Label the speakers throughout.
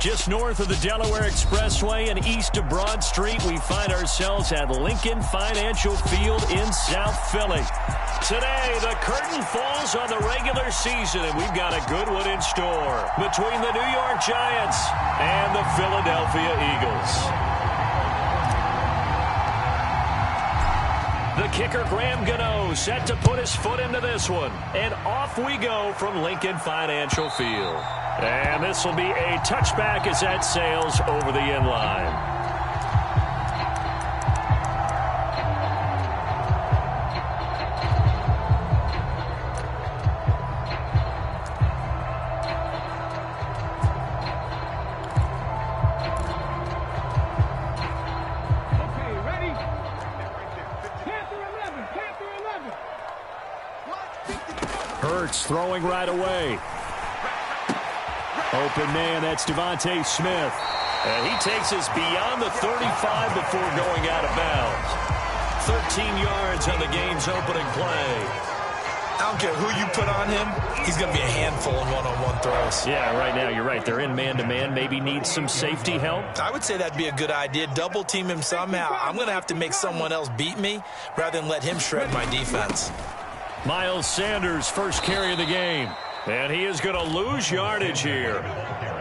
Speaker 1: Just north of the Delaware Expressway and east of Broad Street, we find ourselves at Lincoln Financial Field in South Philly. Today, the curtain falls on the regular season, and we've got a good one in store between the New York Giants and the Philadelphia Eagles. The kicker, Graham Gano, set to put his foot into this one. And off we go from Lincoln Financial Field. And this will be a touchback as that sails over the end line. Throwing right away. Open man, that's Devontae Smith. And he takes us beyond the 35 before going out of bounds. 13 yards on the game's opening play.
Speaker 2: I don't care who you put on him, he's going to be a handful in one-on-one throws.
Speaker 1: Yeah, right now, you're right. They're in man-to-man. Maybe need some safety help.
Speaker 2: I would say that'd be a good idea. Double team him somehow. I'm going to have to make someone else beat me rather than let him shred my defense.
Speaker 1: Miles Sanders, first carry of the game. And he is going to lose yardage here.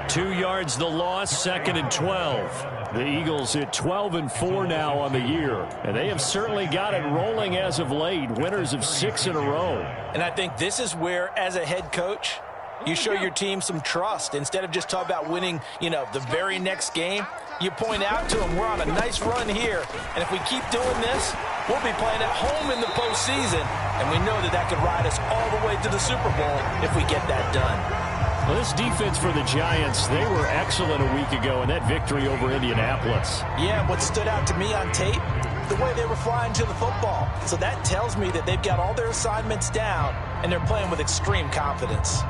Speaker 1: 2 yards the loss, 2nd and 12. The Eagles at 12-4 now on the year. And they have certainly got it rolling as of late. Winners of 6 in a row.
Speaker 2: And I think this is where, as a head coach, you show your team some trust. Instead of just talking about winning, the very next game, you point out to them, we're on a nice run here. And if we keep doing this, we'll be playing at home in the postseason. And we know that could ride us all the way to the Super Bowl if we get that done.
Speaker 1: Well, this defense for the Giants, they were excellent a week ago in that victory over Indianapolis.
Speaker 2: Yeah, what stood out to me on tape, the way they were flying to the football. So that tells me that they've got all their assignments down, and they're playing with extreme confidence.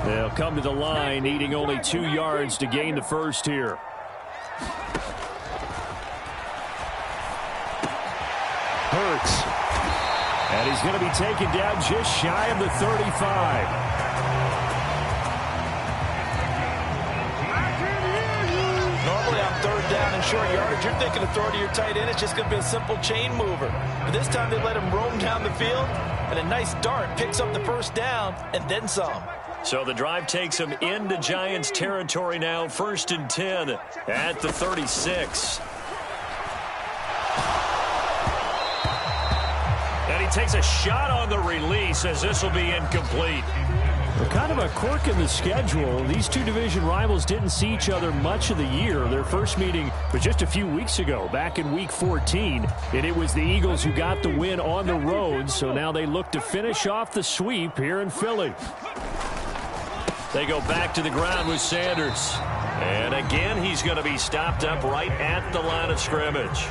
Speaker 1: They'll come to the line, needing only 2 yards to gain the first here. Hurts. And he's going to be taken down just shy of the 35.
Speaker 2: Normally on third down and short yardage, you're thinking of throwing to your tight end. It's just going to be a simple chain mover. But this time they let him roam down the field, and a nice dart picks up the first down and then some.
Speaker 1: So the drive takes him into Giants territory now, 1st and 10 at the 36. And he takes a shot on the release as this will be incomplete. Well, kind of a quirk in the schedule. These two division rivals didn't see each other much of the year. Their first meeting was just a few weeks ago, back in Week 14. And it was the Eagles who got the win on the road, so now they look to finish off the sweep here in Philly. They go back to the ground with Sanders. And again, he's going to be stopped up right at the line of scrimmage.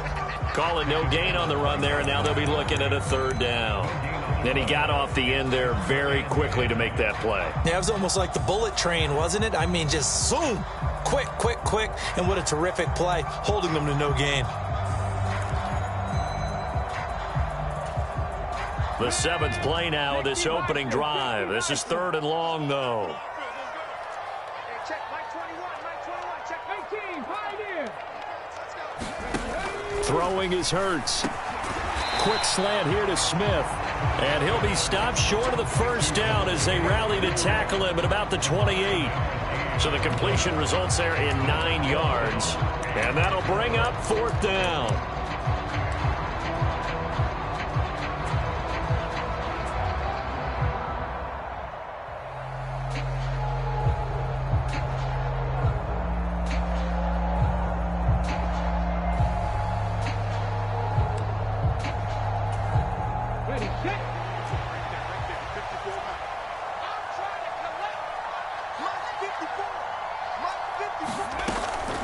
Speaker 1: Call it no gain on the run there, and now they'll be looking at a 3rd down. Then he got off the end there very quickly to make that play.
Speaker 2: Yeah, it was almost like the bullet train, wasn't it? I mean, just zoom, quick, quick, quick, and what a terrific play, holding them to no gain.
Speaker 1: The 7th play now of this opening drive. This is 3rd and long, though. Throwing is Hurts. Quick slant here to Smith. And he'll be stopped short of the first down as they rally to tackle him at about the 28. So the completion results there in 9 yards. And that'll bring up 4th down.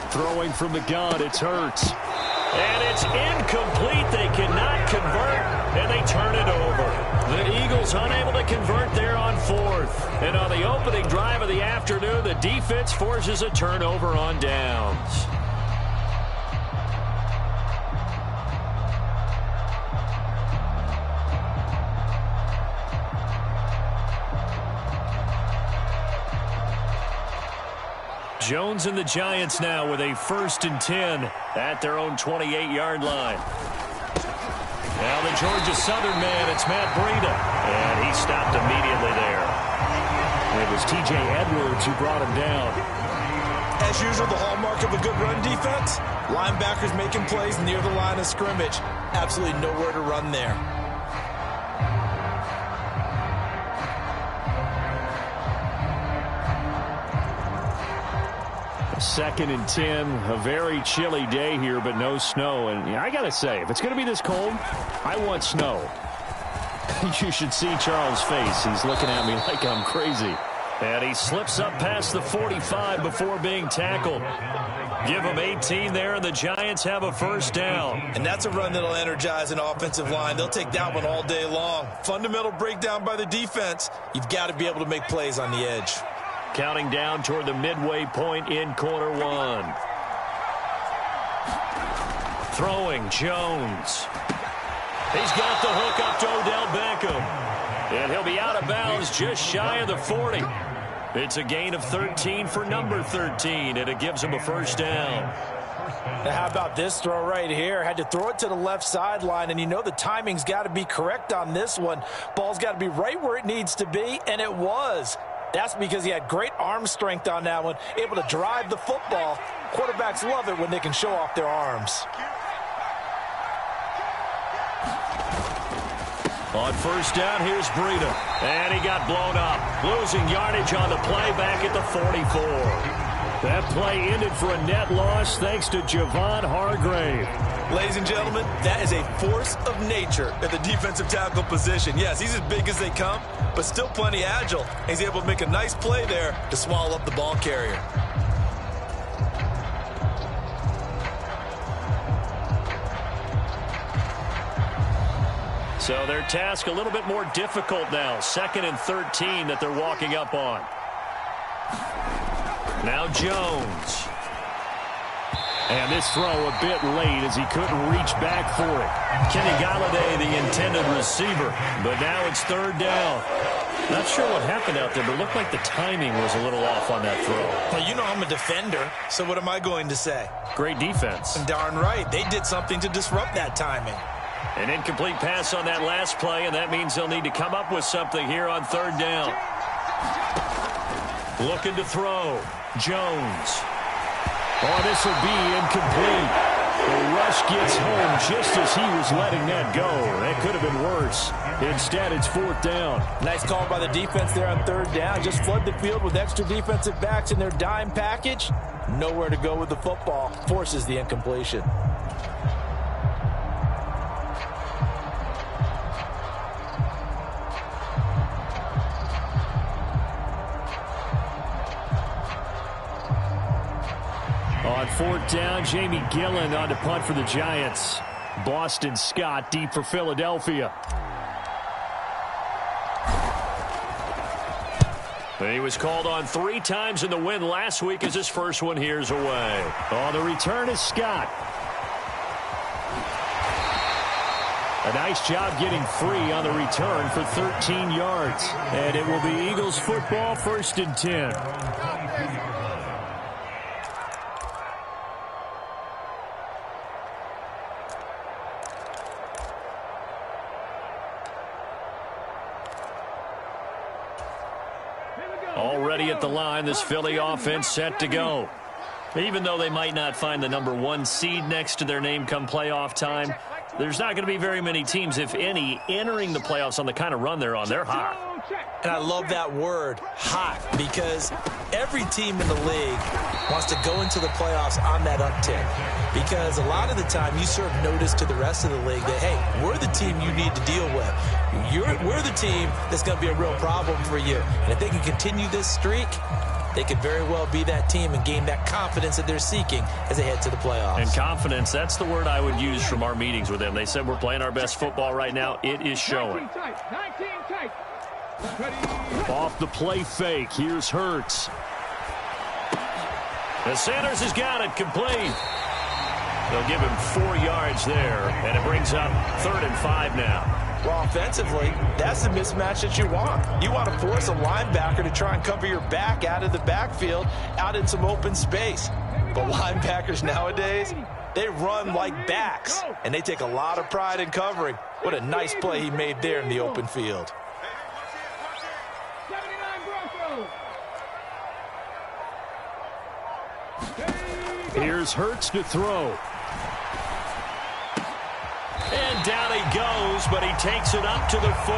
Speaker 1: Throwing from the gun, it's Hurts. And it's incomplete. They cannot convert, and they turn it over. The Eagles unable to convert there on 4th. And on the opening drive of the afternoon, the defense forces a turnover on downs. Jones and the Giants now with a 1st and 10 at their own 28-yard line. Now the Georgia Southern man, it's Matt Breida. And he stopped immediately there. It was T.J. Edwards who brought him down.
Speaker 2: As usual, the hallmark of a good run defense, linebackers making plays near the line of scrimmage. Absolutely nowhere to run there.
Speaker 1: 2nd and 10, a very chilly day here, but no snow. And I got to say, if it's going to be this cold, I want snow. You should see Charles' face. He's looking at me like I'm crazy. And he slips up past the 45 before being tackled. Give him 18 there, and the Giants have a 1st down.
Speaker 2: And that's a run that'll energize an offensive line. They'll take that one all day long. Fundamental breakdown by the defense. You've got to be able to make plays on the edge.
Speaker 1: Counting down toward the midway point in quarter 1. Throwing, Jones. He's got the hook up to Odell Beckham. And he'll be out of bounds just shy of the 40. It's a gain of 13 for number 13, and it gives him a 1st down.
Speaker 2: Now how about this throw right here? Had to throw it to the left sideline, and you know the timing's got to be correct on this one. Ball's got to be right where it needs to be, and it was. That's because he had great arm strength on that one, able to drive the football. Quarterbacks love it when they can show off their arms.
Speaker 1: On 1st down, here's Breida. And he got blown up. Losing yardage on the play back at the 44. That play ended for a net loss thanks to Javon Hargrave.
Speaker 2: Ladies and gentlemen, that is a force of nature at the defensive tackle position. Yes, he's as big as they come, but still plenty agile. He's able to make a nice play there to swallow up the ball carrier.
Speaker 1: So their task a little bit more difficult now. 2nd and 13 that they're walking up on. Now Jones. And this throw a bit late as he couldn't reach back for it. Kenny Galladay, the intended receiver. But now it's 3rd down. Not sure what happened out there, but it looked like the timing was a little off on that throw.
Speaker 2: Well, you know I'm a defender, so what am I going to say?
Speaker 1: Great defense.
Speaker 2: Darn right. They did something to disrupt that timing.
Speaker 1: An incomplete pass on that last play, and that means they'll need to come up with something here on 3rd down. Looking to throw. Jones. Oh, this will be incomplete. The rush gets home just as he was letting that go. That could have been worse. Instead, it's 4th down.
Speaker 2: Nice call by the defense there on 3rd down. Just flood the field with extra defensive backs in their dime package. Nowhere to go with the football. Forces the incompletion.
Speaker 1: On 4th down, Jamie Gillen on to punt for the Giants. Boston Scott deep for Philadelphia. He was called on 3 times in the win last week as his first one here's away. On the return is Scott. A nice job getting free on the return for 13 yards. And it will be Eagles football, 1st and 10. Already at the line, this Philly offense set to go. Even though they might not find the number 1 seed next to their name come playoff time, there's not going to be very many teams, if any, entering the playoffs on the kind of run they're on. They're hot.
Speaker 2: And I love that word, hot, because every team in the league wants to go into the playoffs on that uptick. Because a lot of the time you serve notice to the rest of the league that, hey, we're the team you need to deal with. We're the team that's going to be a real problem for you. And if they can continue this streak, they could very well be that team and gain that confidence that they're seeking as they head to the playoffs.
Speaker 1: And confidence, that's the word I would use from our meetings with them. They said we're playing our best football right now. It is showing. Off the play fake. Here's Hurts. The Sanders has got it complete. They'll give him 4 yards there, and it brings up 3rd and 5 now.
Speaker 2: Well, offensively, that's the mismatch that you want. You want to force a linebacker to try and cover your back out of the backfield, out in some open space. But linebackers nowadays, they run like backs, and they take a lot of pride in covering. What a nice play he made there in the open field.
Speaker 1: Here's Hurts to throw. And down he goes, but he takes it up to the 40.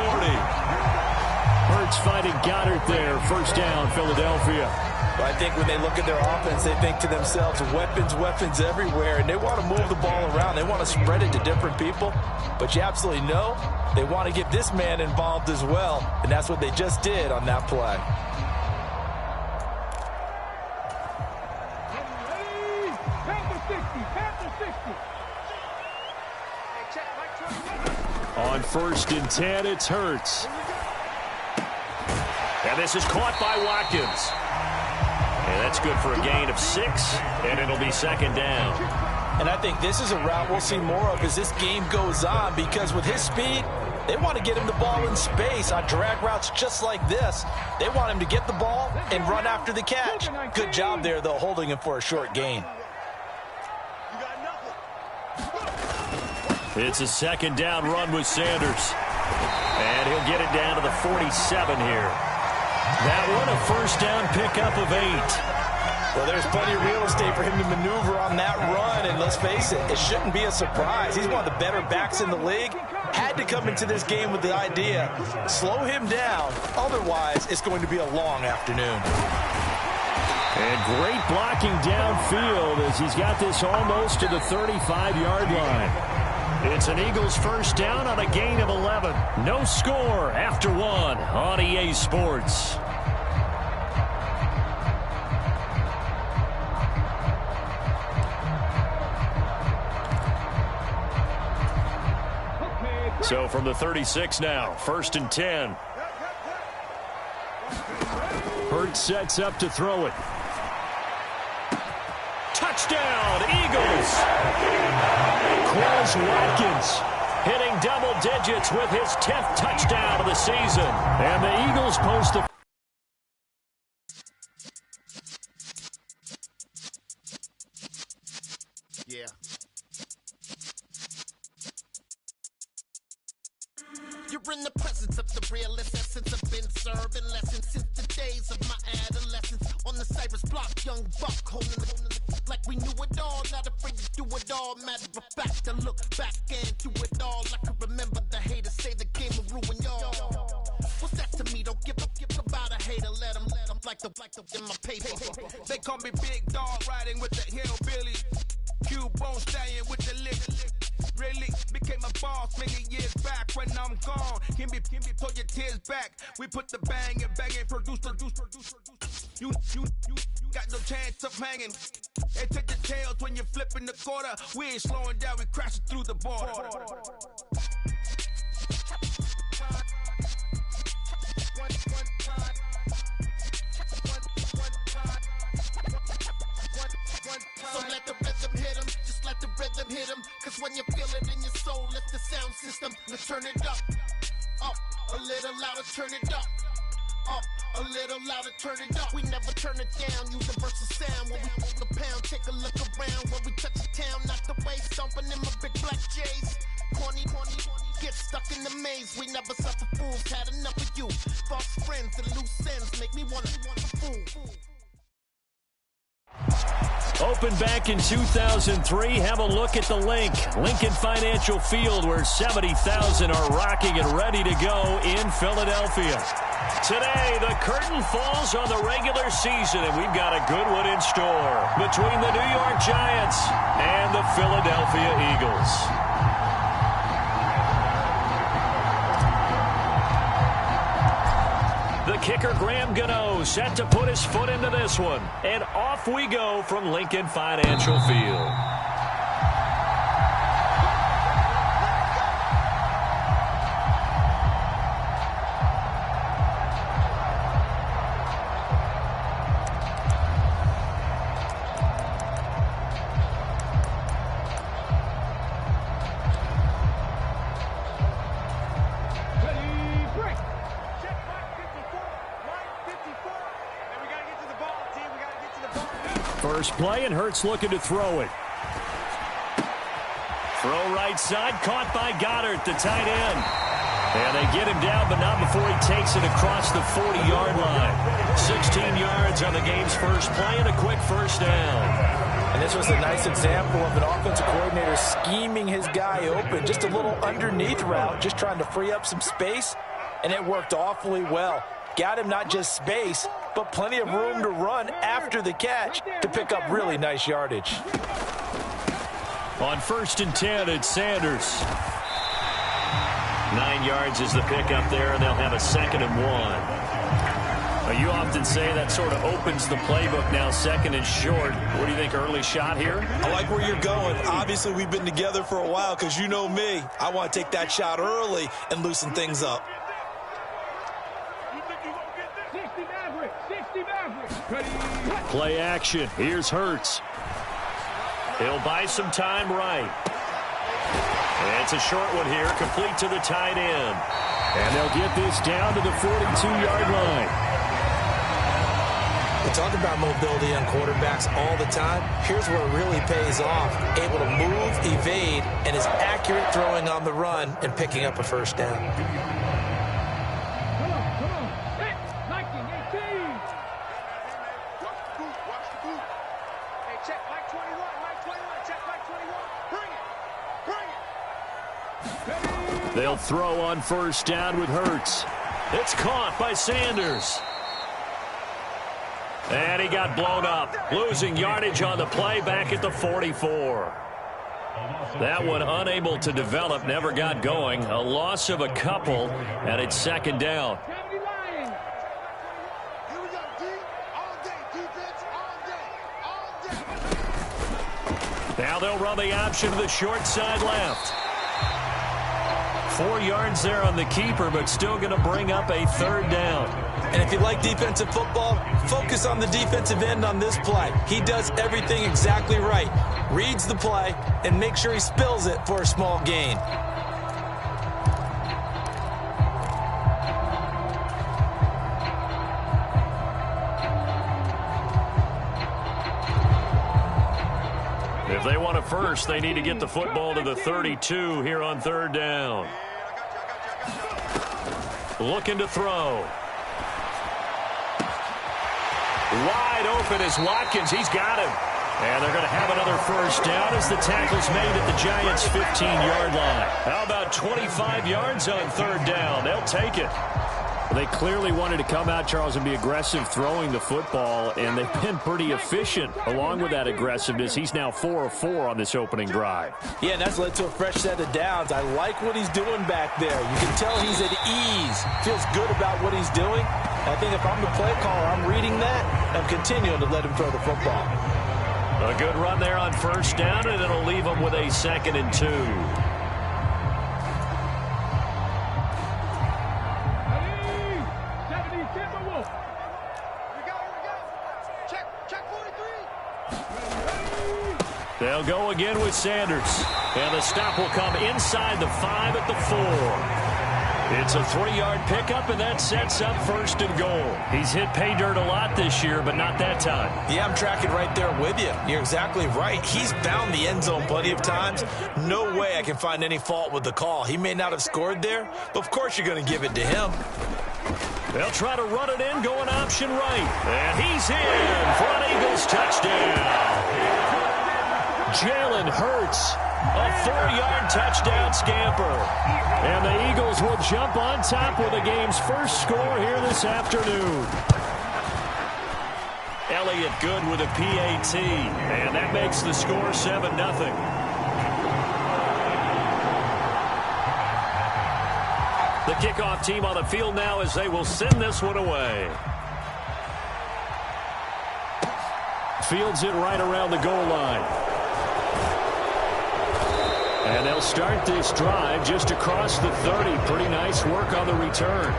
Speaker 1: Hurts fighting Goddard there. First down, Philadelphia.
Speaker 2: Well, I think when they look at their offense, they think to themselves, weapons, weapons everywhere, and they want to move the ball around. They want to spread it to different people, but you absolutely know they want to get this man involved as well, and that's what they just did on that play.
Speaker 1: On 1st and 10, it's Hurts. And this is caught by Watkins. And that's good for a gain of 6, and it'll be 2nd down.
Speaker 2: And I think this is a route we'll see more of as this game goes on, because with his speed, they want to get him the ball in space on drag routes just like this. They want him to get the ball and run after the catch. Good job there, though, holding him for a short gain.
Speaker 1: It's a 2nd down run with Sanders. And he'll get it down to the 47 here. That one, a 1st down pickup of 8.
Speaker 2: Well, there's plenty of real estate for him to maneuver on that run, and let's face it, it shouldn't be a surprise. He's one of the better backs in the league. Had to come into this game with the idea, slow him down, otherwise it's going to be a long afternoon.
Speaker 1: And great blocking downfield as he's got this almost to the 35-yard line. It's an Eagles 1st down on a gain of 11. No score after 1 on EA Sports. So from the 36 now, 1st and 10. Hurts sets up to throw it. Touchdown, Eagles! Quez Watkins hitting double digits with his 10th touchdown of the season. And the Eagles post the...
Speaker 3: Yeah. You're in the presence of the realest essence. I've been serving lessons since the days of my adolescence. On the Cypress block, young buck holding the like we knew it all, not afraid to do it all. Matter of fact, I look back and do it all. I can remember the haters say the game will ruin y'all. What's that to me? Don't give about a hater. Let them like the in my paper.
Speaker 4: They call me Big Dog, riding with the hillbilly. Q-Bone stallion with the lick. Really became a boss many years back. When I'm gone, can be pull your tears back. We put the bang and produce. You got no chance of hanging. They take the tails when you're flipping the quarter. We ain't slowing down, we crashing through the border.
Speaker 3: So let the rhythm hit him, just let the rhythm hit him. Cause when you feel it in your soul, lift the sound system. Let's turn it up, a little louder, turn it up, a little louder, turn it up. We never turn it down, universal sound. When we move the pound, take a look around. When we touch the town, not the way, stomping in my big black J's. Corny, get stuck in the maze. We never suffer fools, had enough of you. False friends and loose ends make me wanna fool.
Speaker 1: Opened back in 2003. Have a look at the link. Lincoln Financial Field, where 70,000 are rocking and ready to go in Philadelphia. Today, the curtain falls on the regular season, and we've got a good one in store between the New York Giants and the Philadelphia Eagles. The kicker, Graham Gano, set to put his foot into this one. And off we go from Lincoln Financial Field. First play, and Hurts looking to throw it. Throw right side, caught by Goddard, the tight end. And they get him down, but not before he takes it across the 40-yard line. 16 yards on the game's first play and a quick first down.
Speaker 2: And this was a nice example of an offensive coordinator scheming his guy open. Just a little underneath route, just trying to free up some space, and it worked awfully well. Got him not just space, but plenty of room to run after the catch to pick up really nice yardage.
Speaker 1: On 1st and 10, it's Sanders. 9 yards is the pickup there, and they'll have a 2nd and 1. You often say that sort of opens the playbook now, 2nd and short. What do you think, early shot here?
Speaker 5: I like where you're going. Obviously, we've been together for a while because you know me. I want to take that shot early and loosen things up.
Speaker 1: Play action. Here's Hurts. He'll buy some time right. And it's a short one here, complete to the tight end. And they'll get this down to the 42-yard line.
Speaker 2: We talk about mobility on quarterbacks all the time. Here's where it really pays off. Able to move, evade, and is accurate throwing on the run and picking up a first down.
Speaker 1: They'll throw on 1st down with Hurts. It's caught by Sanders. And he got blown up, losing yardage on the play back at the 44. That one unable to develop, never got going. A loss of a couple, and it's 2nd down. Now they'll run the option to the short side left. 4 yards there on the keeper, but still going to bring up a 3rd down.
Speaker 2: And if you like defensive football, focus on the defensive end on this play. He does everything exactly right. Reads the play and makes sure he spills it for a small gain.
Speaker 1: If they want a first, they need to get the football to the 32 here on 3rd down. Looking to throw. Wide open is Watkins. He's got him. And they're going to have another first down as the tackle's made at the Giants' 15-yard line. How about 25 yards on 3rd down? They'll take it. They clearly wanted to come out, Charles, and be aggressive throwing the football, and they've been pretty efficient along with that aggressiveness. He's now 4 of 4 on this opening drive.
Speaker 2: Yeah, and that's led to a fresh set of downs. I like what he's doing back there. You can tell he's at ease, feels good about what he's doing. I think if I'm the play caller, I'm reading that, and I'm continuing to let him throw the football.
Speaker 1: A good run there on 1st down, and it'll leave him with a 2nd and 2. They'll go again with Sanders. And the stop will come inside the 5 at the 4. It's a 3-yard pickup, and that sets up 1st and goal. He's hit pay dirt a lot this year, but not that time.
Speaker 2: Yeah, I'm tracking right there with you. You're exactly right. He's found the end zone plenty of times. No way I can find any fault with the call. He may not have scored there, but of course you're going to give it to him.
Speaker 1: They'll try to run it in, going option right. And he's in for an Eagles touchdown. Jalen Hurts, a 4-yard touchdown scamper. And the Eagles will jump on top with the game's first score here this afternoon. Elliott good with a PAT, and that makes the score 7-0. The kickoff team on the field now as they will send this one away. Fields it right around the goal line. And they'll start this drive just across the 30. Pretty nice work on the return.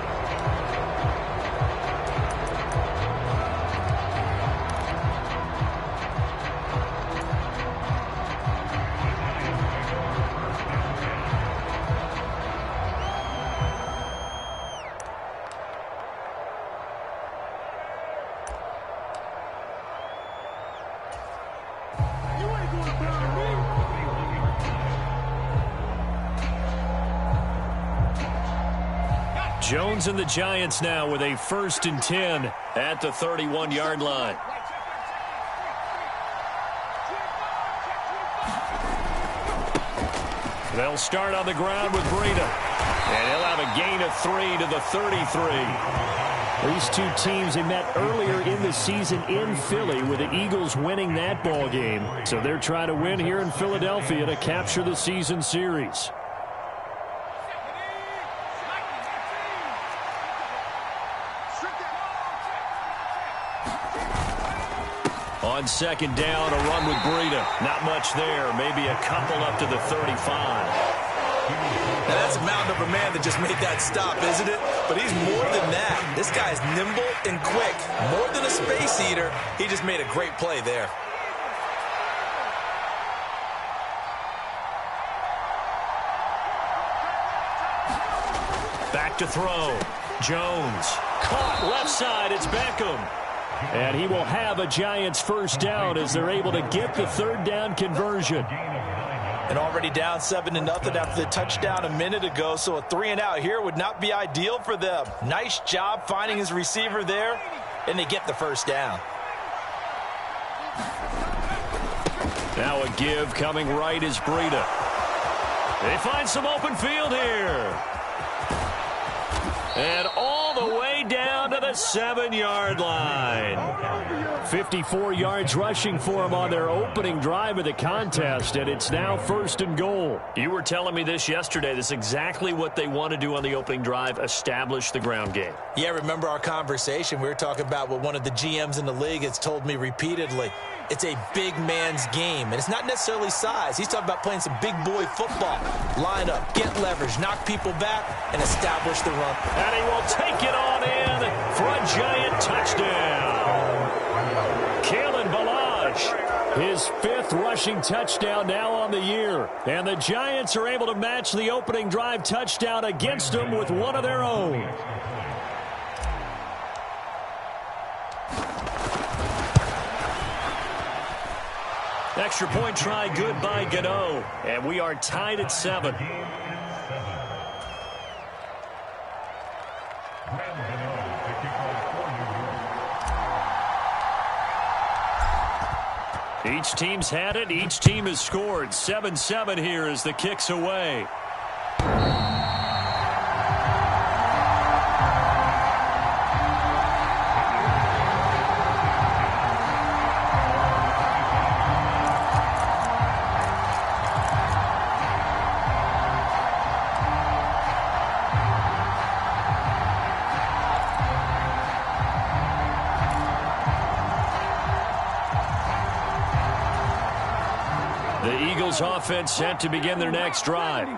Speaker 1: Jones and the Giants now with a 1st and 10 at the 31-yard line. They'll start on the ground with Breida. And he'll have a gain of 3 to the 33. These two teams, they met earlier in the season in Philly with the Eagles winning that ball game. So they're trying to win here in Philadelphia to capture the season series. On 2nd down, a run with Breida. Not much there. Maybe a couple up to the 35.
Speaker 5: Now that's a mountain of a man that just made that stop, isn't it? But he's more than that. This guy's nimble and quick. More than a space eater, he just made a great play there.
Speaker 1: Back to throw. Jones. Caught left side. It's Beckham. And he will have a Giants 1st down as they're able to get the 3rd down conversion.
Speaker 2: And already down 7-0 after the touchdown a minute ago, so a 3-and-out here would not be ideal for them. Nice job finding his receiver there, and they get the 1st down.
Speaker 1: Now a give coming right is Breida. They find some open field here. And all the way down to the 7-yard line. 54 yards rushing for him on their opening drive of the contest, and it's now 1st and goal. You were telling me this yesterday. This is exactly what they want to do on the opening drive, establish the ground game.
Speaker 2: Yeah, remember our conversation? We were talking about what one of the GMs in the league has told me repeatedly. It's a big man's game, and it's not necessarily size. He's talking about playing some big boy football. Line up, get leverage, knock people back, and establish the run.
Speaker 1: And he will take it on in for a Giant touchdown. Kalen Ballage, his 5th rushing touchdown now on the year. And the Giants are able to match the opening drive touchdown against them with one of their own. Extra point try good by Gano. And we are tied at 7. Each team's had it. Each team has scored. 7-7 here as the kick's away. Offense set to begin their next drive.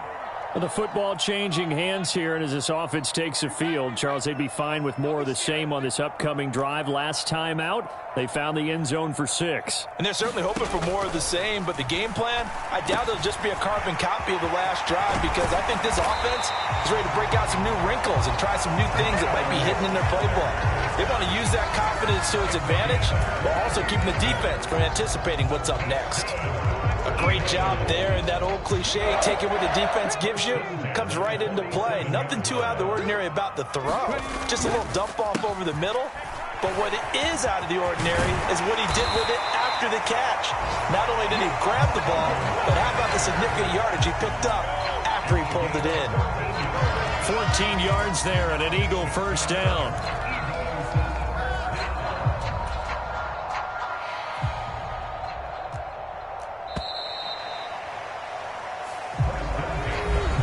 Speaker 1: Well, the football changing hands here, and as this offense takes the field, Charles, they'd be fine with more of the same on this upcoming drive. Last time out, they found the end zone for 6.
Speaker 2: And they're certainly hoping for more of the same, but the game plan, I doubt it'll just be a carbon copy of the last drive, because I think this offense is ready to break out some new wrinkles and try some new things that might be hidden in their playbook. They want to use that confidence to its advantage, while also keeping the defense from anticipating what's up next. A great job there, and that old cliche, taking what the defense gives you, comes right into play. Nothing too out of the ordinary about the throw. Just a little dump off over the middle. But what is out of the ordinary is what he did with it after the catch. Not only did he grab the ball, but how about the significant yardage he picked up after he pulled it in.
Speaker 1: 14 yards there and an Eagle 1st down.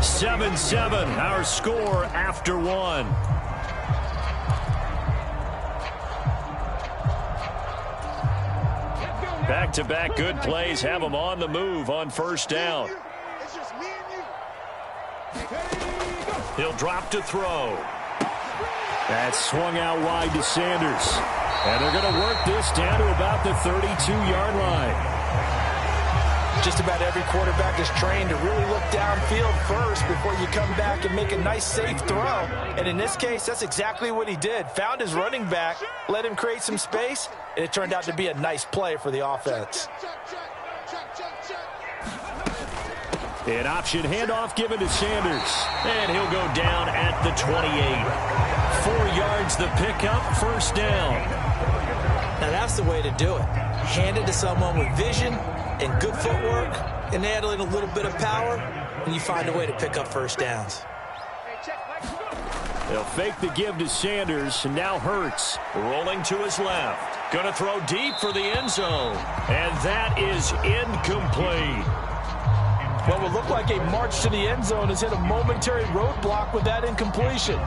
Speaker 1: (7-7) our score after 1. Back-to-back good plays have them on the move on 1st down. He'll drop to throw. That's swung out wide to Sanders. And they're going to work this down to about the 32-yard line.
Speaker 2: Just about every quarterback is trained to really look downfield first before you come back and make a nice, safe throw. And in this case, that's exactly what he did. Found his running back, let him create some space, and it turned out to be a nice play for the offense.
Speaker 1: An option handoff given to Sanders. And he'll go down at the 28. 4 yards the pickup, first down.
Speaker 2: Now that's the way to do it. Hand it to someone with vision and good footwork and adding a little bit of power, and you find a way to pick up first downs.
Speaker 1: They'll fake the give to Sanders, and now Hurts rolling to his left. Going to throw deep for the end zone, and that is incomplete.
Speaker 2: What would look like a march to the end zone has hit a momentary roadblock with that incompletion.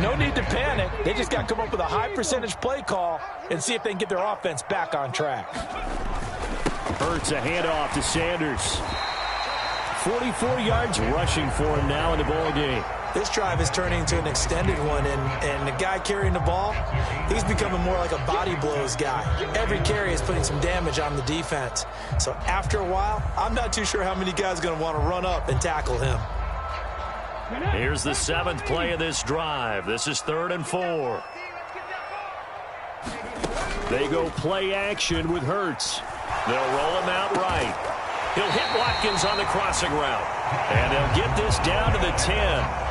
Speaker 2: No need to panic. They just got to come up with a high percentage play call and see if they can get their offense back on track.
Speaker 1: Hurts a handoff to Sanders. 44 yards rushing for him now in the ball game.
Speaker 2: This drive is turning into an extended one, and the guy carrying the ball, he's becoming more like a body blows guy. Every carry is putting some damage on the defense. So after a while, I'm not too sure how many guys are going to want to run up and tackle him.
Speaker 1: Here's the 7th play of this drive. This is 3rd and 4. They go play action with Hurts. They'll roll him out right. He'll hit Watkins on the crossing route. And they'll get this down to the 10.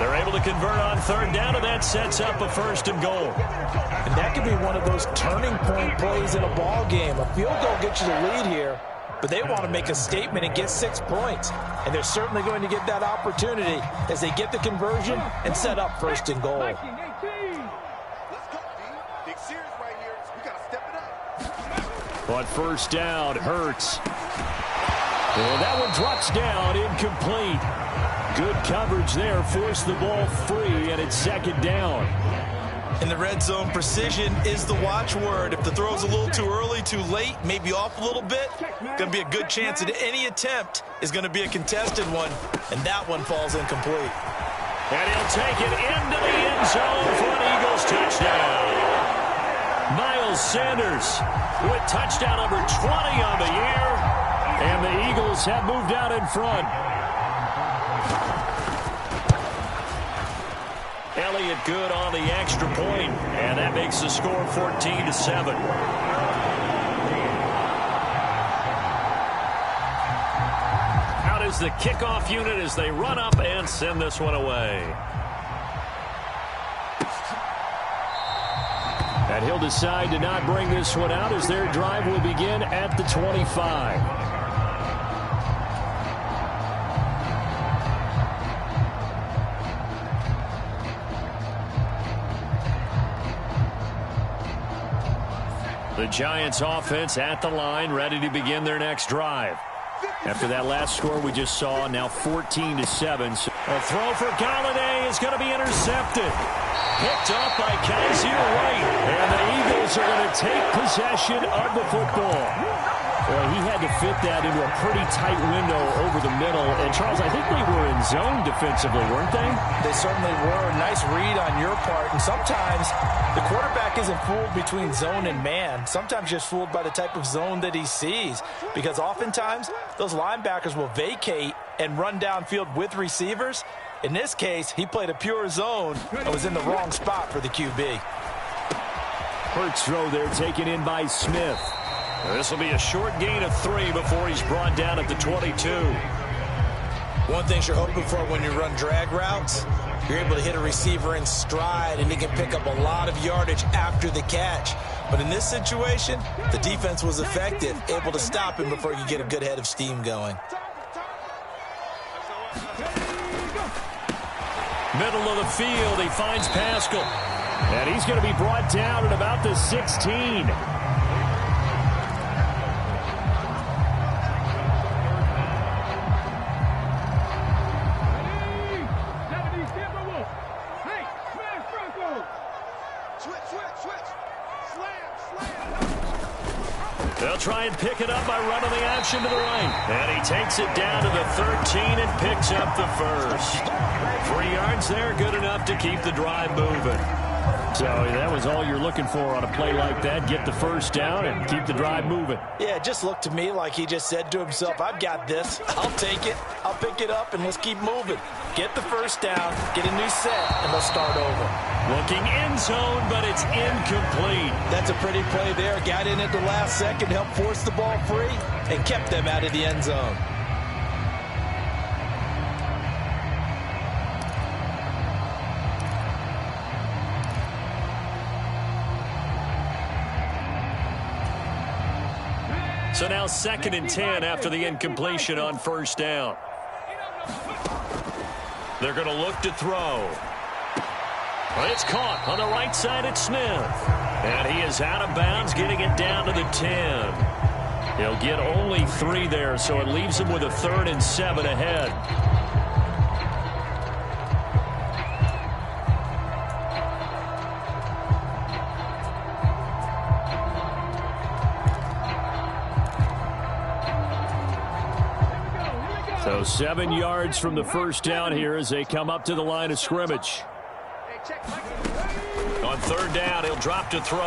Speaker 1: They're able to convert on 3rd down, and that sets up a 1st and goal.
Speaker 2: And that could be one of those turning point plays in a ball game. A field goal gets you the lead here, but they want to make a statement and get 6 points. And they're certainly going to get that opportunity as they get the conversion and set up 1st and goal.
Speaker 1: But 1st down, Hurts. And that one drops down, incomplete. Good coverage there, forced the ball free, and it's 2nd down.
Speaker 5: In the red zone, precision is the watchword. If the throw's a little too early, too late, maybe off a little bit, going to be a good chance that any attempt is going to be a contested one, and that one falls incomplete.
Speaker 1: And he'll take it into the end zone for an Eagles touchdown. Miles Sanders with touchdown number 20 on the year, and the Eagles have moved out in front. Elliott good on the extra point, and that makes the score 14-7. Out is the kickoff unit as they run up and send this one away. And he'll decide to not bring this one out as their drive will begin at the 25. The Giants offense at the line, ready to begin their next drive. After that last score we just saw, now 14-7. So a throw for Galladay is going to be intercepted. Picked up by Kaiser White. And the Eagles are going to take possession of the football. Well, he had to fit that into a pretty tight window over the middle. And, Charles, I think they were in zone defensively, weren't they?
Speaker 2: They certainly were. Nice read on your part. And sometimes the quarterback isn't fooled between zone and man. Sometimes just fooled by the type of zone that he sees. Because oftentimes those linebackers will vacate and run downfield with receivers. In this case, he played a pure zone and was in the wrong spot for the QB.
Speaker 1: Hurts throw there taken in by Smith. This will be a short gain of 3 before he's brought down at the 22.
Speaker 2: One thing you're hoping for when you run drag routes, you're able to hit a receiver in stride and he can pick up a lot of yardage after the catch. But in this situation, the defense was effective, able to stop him before you get a good head of steam going.
Speaker 1: Middle of the field, he finds Pascal. And he's going to be brought down at about the 16. They'll try and pick it up by running the action to the right. And he takes it down to the 13 and picks up the first. 3 yards there, good enough to keep the drive moving. So that was all you're looking for on a play like that. Get the first down and keep the drive moving.
Speaker 2: Yeah, it just looked to me like he just said to himself, I've got this. I'll take it. I'll pick it up, and let's keep moving. Get the first down, get a new set, and let's start over.
Speaker 1: Looking end zone, but it's incomplete.
Speaker 2: That's a pretty play there. Got in at the last second, helped force the ball free, and kept them out of the end zone.
Speaker 1: So now 2nd and 10 after the incompletion on first down. They're going to look to throw. It's caught on the right side at Smith. And he is out of bounds, getting it down to the 10. He'll get only 3 there, so it leaves him with a 3rd and 7 ahead. So 7 yards from the first down here as they come up to the line of scrimmage. On 3rd down, he'll drop to throw.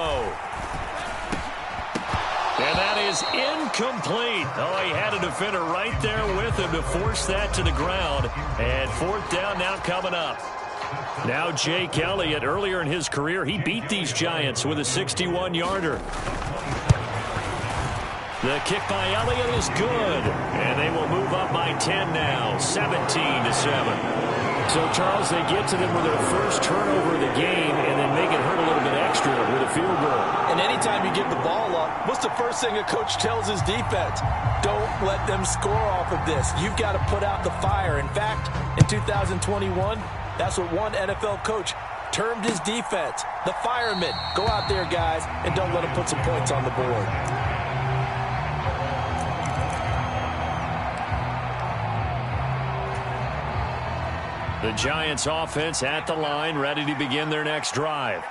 Speaker 1: And that is incomplete. Oh, he had a defender right there with him to force that to the ground. And 4th down now coming up. Now Jake Elliott, earlier in his career, he beat these Giants with a 61-yarder. The kick by Elliott is good. And they will move up by 10 now, 17-7. So, Charles, they get to them with their first turnover of the game and then make it hurt a little bit extra with a field goal.
Speaker 2: And anytime you give the ball up, what's the first thing a coach tells his defense? Don't let them score off of this. You've got to put out the fire. In fact, in 2021, that's what one NFL coach termed his defense. The firemen. Go out there, guys, and don't let them put some points on the board.
Speaker 1: The Giants offense at the line, ready to begin their next drive.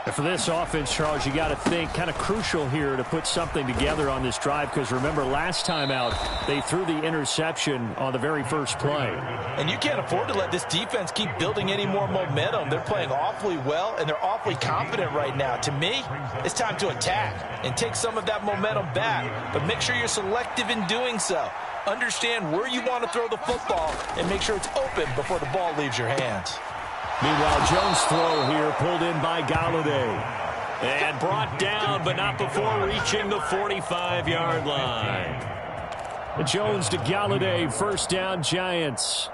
Speaker 1: And for this offense, Charles, you got to think kind of crucial here to put something together on this drive because remember last time out they threw the interception on the very first play.
Speaker 2: And you can't afford to let this defense keep building any more momentum. They're playing awfully well and they're awfully confident right now. To me, it's time to attack and take some of that momentum back, but make sure you're selective in doing so. Understand where you want to throw the football and make sure it's open before the ball leaves your hands.
Speaker 1: Meanwhile, Jones' throw here pulled in by Galladay. And brought down, but not before reaching the 45-yard line. Jones to Galladay, first down, Giants.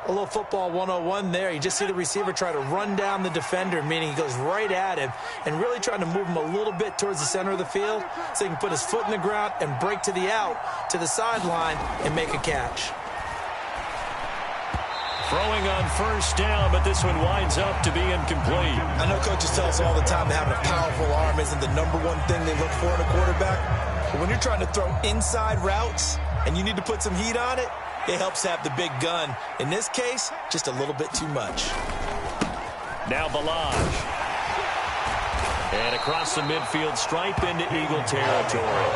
Speaker 2: A little football 101 there. You just see the receiver try to run down the defender, meaning he goes right at him and really trying to move him a little bit towards the center of the field so he can put his foot in the ground and break to the out, to the sideline, and make a catch.
Speaker 1: Throwing on first down, but this one winds up to be incomplete.
Speaker 2: I know coaches tell us all the time that having a powerful arm isn't the number one thing they look for in a quarterback. But when you're trying to throw inside routes and you need to put some heat on it, it helps have the big gun. In this case, just a little bit too much.
Speaker 1: Now Balaj. And across the midfield stripe into Eagle territory.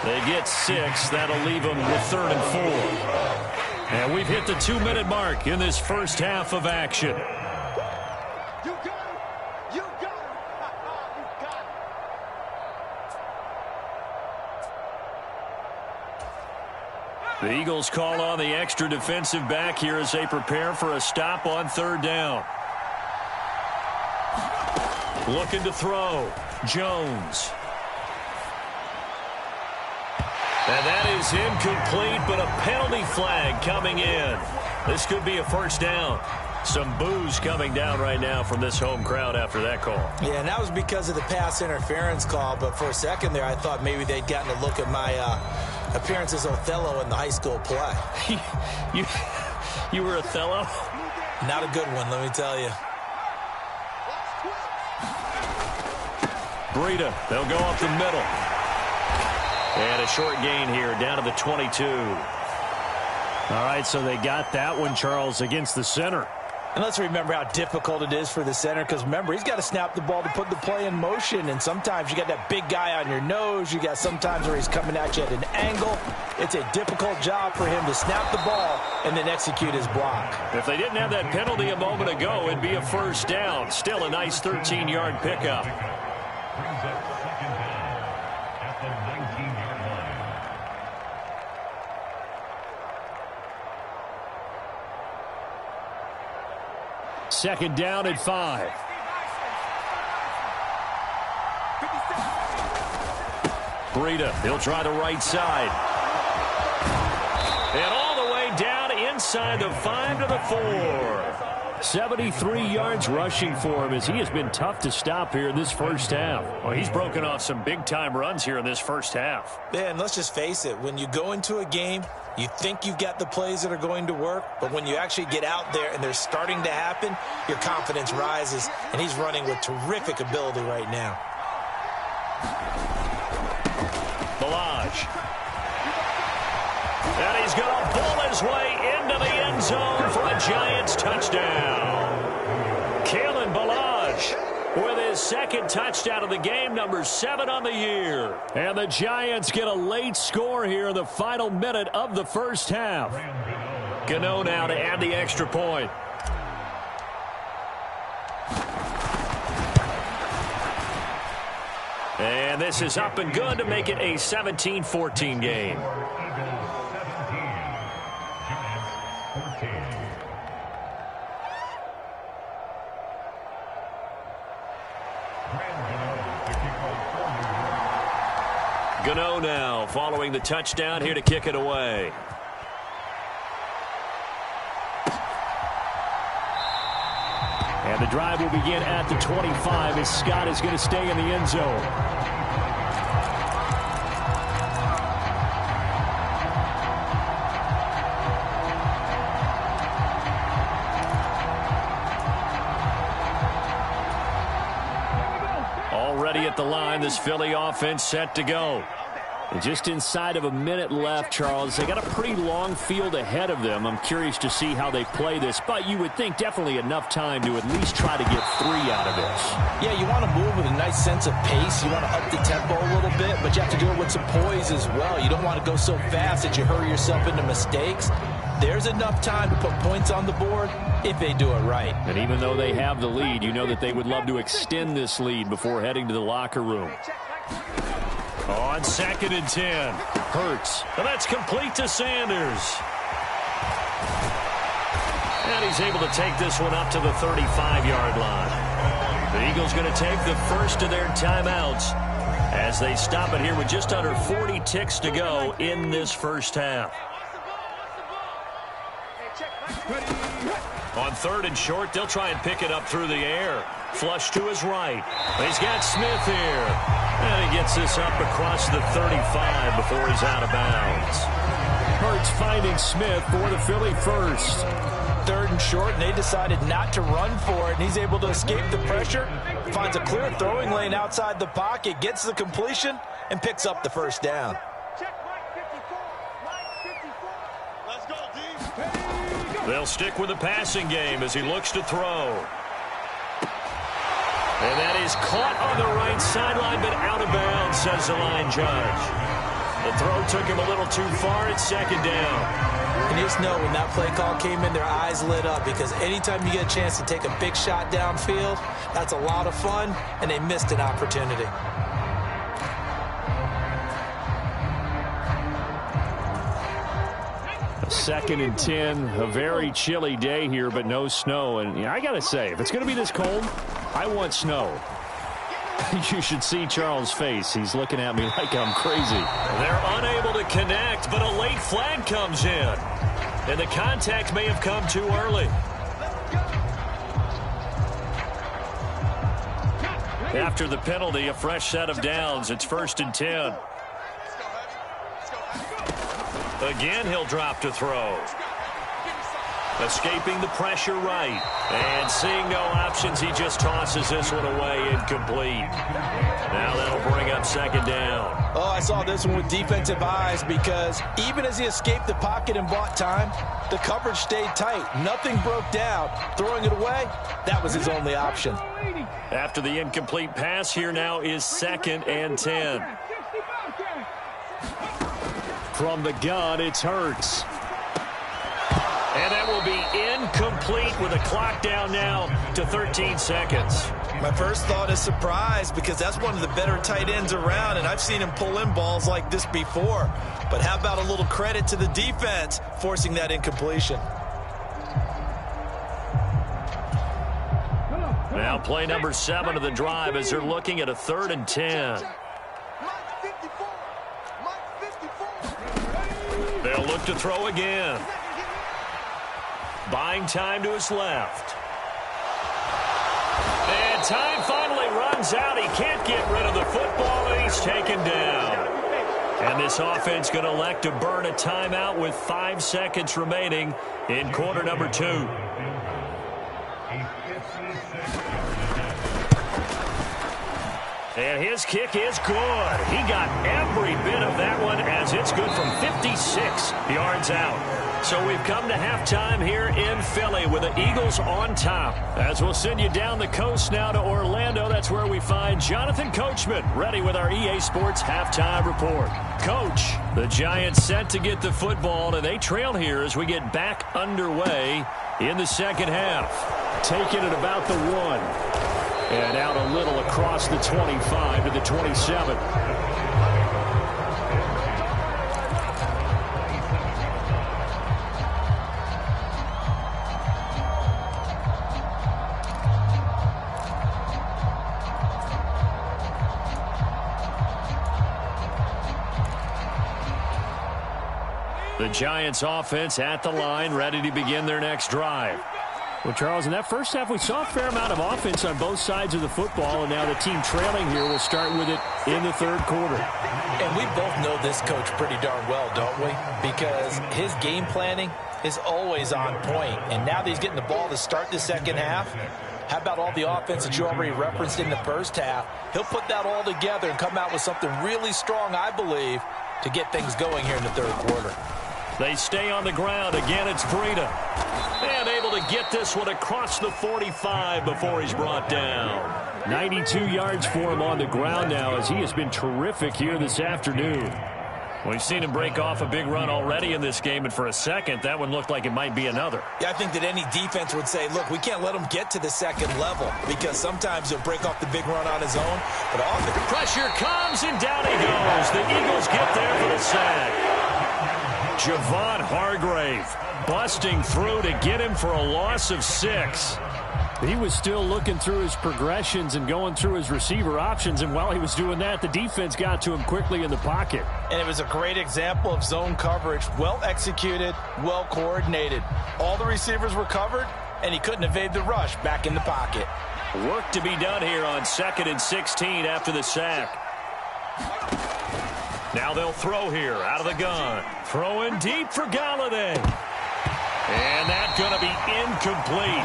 Speaker 1: They get 6. That'll leave them with 3rd and 4. And we've hit the 2-minute mark in this first half of action.
Speaker 3: You got it. You got it. You got it.
Speaker 1: The Eagles call on the extra defensive back here as they prepare for a stop on 3rd down. Looking to throw. Jones. And that is incomplete, but a penalty flag coming in. This could be a first down. Some boos coming down right now from this home crowd after that call.
Speaker 2: Yeah, and that was because of the pass interference call, but for a second there I thought maybe they'd gotten a look at my appearance as Othello in the high school play.
Speaker 1: You were Othello?
Speaker 2: Not a good one, let me tell you.
Speaker 1: Breida, they'll go up the middle. And a short gain here, down to the 22. All right, so they got that one, Charles, against the center.
Speaker 2: And let's remember how difficult it is for the center, because remember, he's got to snap the ball to put the play in motion, and sometimes you got that big guy on your nose. You got sometimes where he's coming at you at an angle. It's a difficult job for him to snap the ball and then execute his block.
Speaker 1: If they didn't have that penalty a moment ago, it'd be a first down. Still a nice 13-yard pickup. Second down at 5. Breida, he'll try the right side. And all the way down inside the 5 to the 4. 73 yards rushing for him as he has been tough to stop here in this first half. Well, he's broken off some big-time runs here in this first half.
Speaker 2: Man, let's just face it. When you go into a game, you think you've got the plays that are going to work, but when you actually get out there and they're starting to happen, your confidence rises, and he's running with terrific ability right now.
Speaker 1: Balaj. And he's going to pull his way into the end zone for a Giants touchdown. Kalen Balaj with his second touchdown of the game, number 7 on the year. And the Giants get a late score here in the final minute of the first half. Gano now to add the extra point. And this is up and good to make it a 17-14 game. Gano now following the touchdown here to kick it away. And the drive will begin at the 25 as Scott is going to stay in the end zone. Already at the line, this Philly offense set to go. And just inside of a minute left, Charles. They got a pretty long field ahead of them. I'm curious to see how they play this, but you would think definitely enough time to at least try to get 3 out of this.
Speaker 2: Yeah, you want to move with a nice sense of pace. You want to up the tempo a little bit, but you have to do it with some poise as well. You don't want to go so fast that you hurry yourself into mistakes. There's enough time to put points on the board if they do it right.
Speaker 1: And even though they have the lead, you know that they would love to extend this lead before heading to the locker room. On 2nd and 10, Hurts. And that's complete to Sanders. And he's able to take this one up to the 35-yard line. The Eagles going to take the first of their timeouts as they stop it here with just under 40 ticks to go in this first half. On 3rd and short, they'll try and pick it up through the air. Flush to his right. He's got Smith here. And he gets this up across the 35 before he's out of bounds. Hurts finding Smith for the Philly first.
Speaker 2: 3rd and short, and they decided not to run for it, and he's able to escape the pressure, finds a clear throwing lane outside the pocket, gets the completion, and picks up the first down.
Speaker 1: They'll stick with the passing game as he looks to throw. And that is caught on the right sideline, but out of bounds, says the line judge. The throw took him a little too far. It's 2nd down.
Speaker 2: And you just know when that play call came in, their eyes lit up, because anytime you get a chance to take a big shot downfield, that's a lot of fun, and they missed an opportunity.
Speaker 1: A 2nd and 10, a very chilly day here, but no snow. And I got to say, if it's going to be this cold, I want snow. You should see Charles' face. He's looking at me like I'm crazy. They're unable to connect, but a late flag comes in. And the contact may have come too early. After the penalty, a fresh set of downs. It's 1st and 10. Again, he'll drop to throw. Escaping the pressure right. And seeing no options, he just tosses this one away, incomplete. Now that'll bring up 2nd down.
Speaker 2: Oh, I saw this one with defensive eyes, because even as he escaped the pocket and bought time, the coverage stayed tight. Nothing broke down. Throwing it away, that was his only option.
Speaker 1: After the incomplete pass, here now is 2nd and 10. From the gun, it's Hurts. And that will be incomplete with a clock down now to 13 seconds.
Speaker 5: My first thought is surprise, because that's one of the better tight ends around, and I've seen him pull in balls like this before. But how about a little credit to the defense forcing that incompletion?
Speaker 1: Now play number 7 of the drive as they're looking at a 3rd and 10. They'll look to throw again. Buying time to his left. And time finally runs out. He can't get rid of the football, and he's taken down. And this offense going to elect to burn a timeout with 5 seconds remaining in quarter number 2. And his kick is good. He got every bit of that one as it's good from 56 yards out. So we've come to halftime here in Philly with the Eagles on top. As we'll send you down the coast now to Orlando, that's where we find Jonathan Coachman ready with our EA Sports halftime report. Coach, the Giants set to get the football, and they trail here as we get back underway in the second half. Taking it about the 1. And out a little across the 25 to the 27. The Giants offense at the line, ready to begin their next drive. Well, Charles, in that first half, we saw a fair amount of offense on both sides of the football, and now the team trailing here will start with it in the third quarter.
Speaker 2: And we both know this coach pretty darn well, don't we? Because his game planning is always on point. And now that he's getting the ball to start the second half, how about all the offense that you already referenced in the first half? He'll put that all together and come out with something really strong, I believe, to get things going here in the third quarter.
Speaker 1: They stay on the ground. Again, it's Breida. And able to get this one across the 45 before he's brought down. 92 yards for him on the ground now as he has been terrific here this afternoon. We've seen him break off a big run already in this game, and for a second, that one looked like it might be another.
Speaker 2: Yeah, I think that any defense would say, look, we can't let him get to the second level because sometimes he'll break off the big run on his own. But often
Speaker 1: pressure comes, and down he goes. The Eagles get there for the sack. Javon Hargrave busting through to get him for a loss of 6. He was still looking through his progressions and going through his receiver options, and while he was doing that, the defense got to him quickly in the pocket.
Speaker 2: And it was a great example of zone coverage, well executed, well coordinated. All the receivers were covered, and he couldn't evade the rush back in the pocket.
Speaker 1: Work to be done here on 2nd and 16 after the sack. Now they'll throw here out of the gun. Throwing deep for Galladay. And that's going to be incomplete.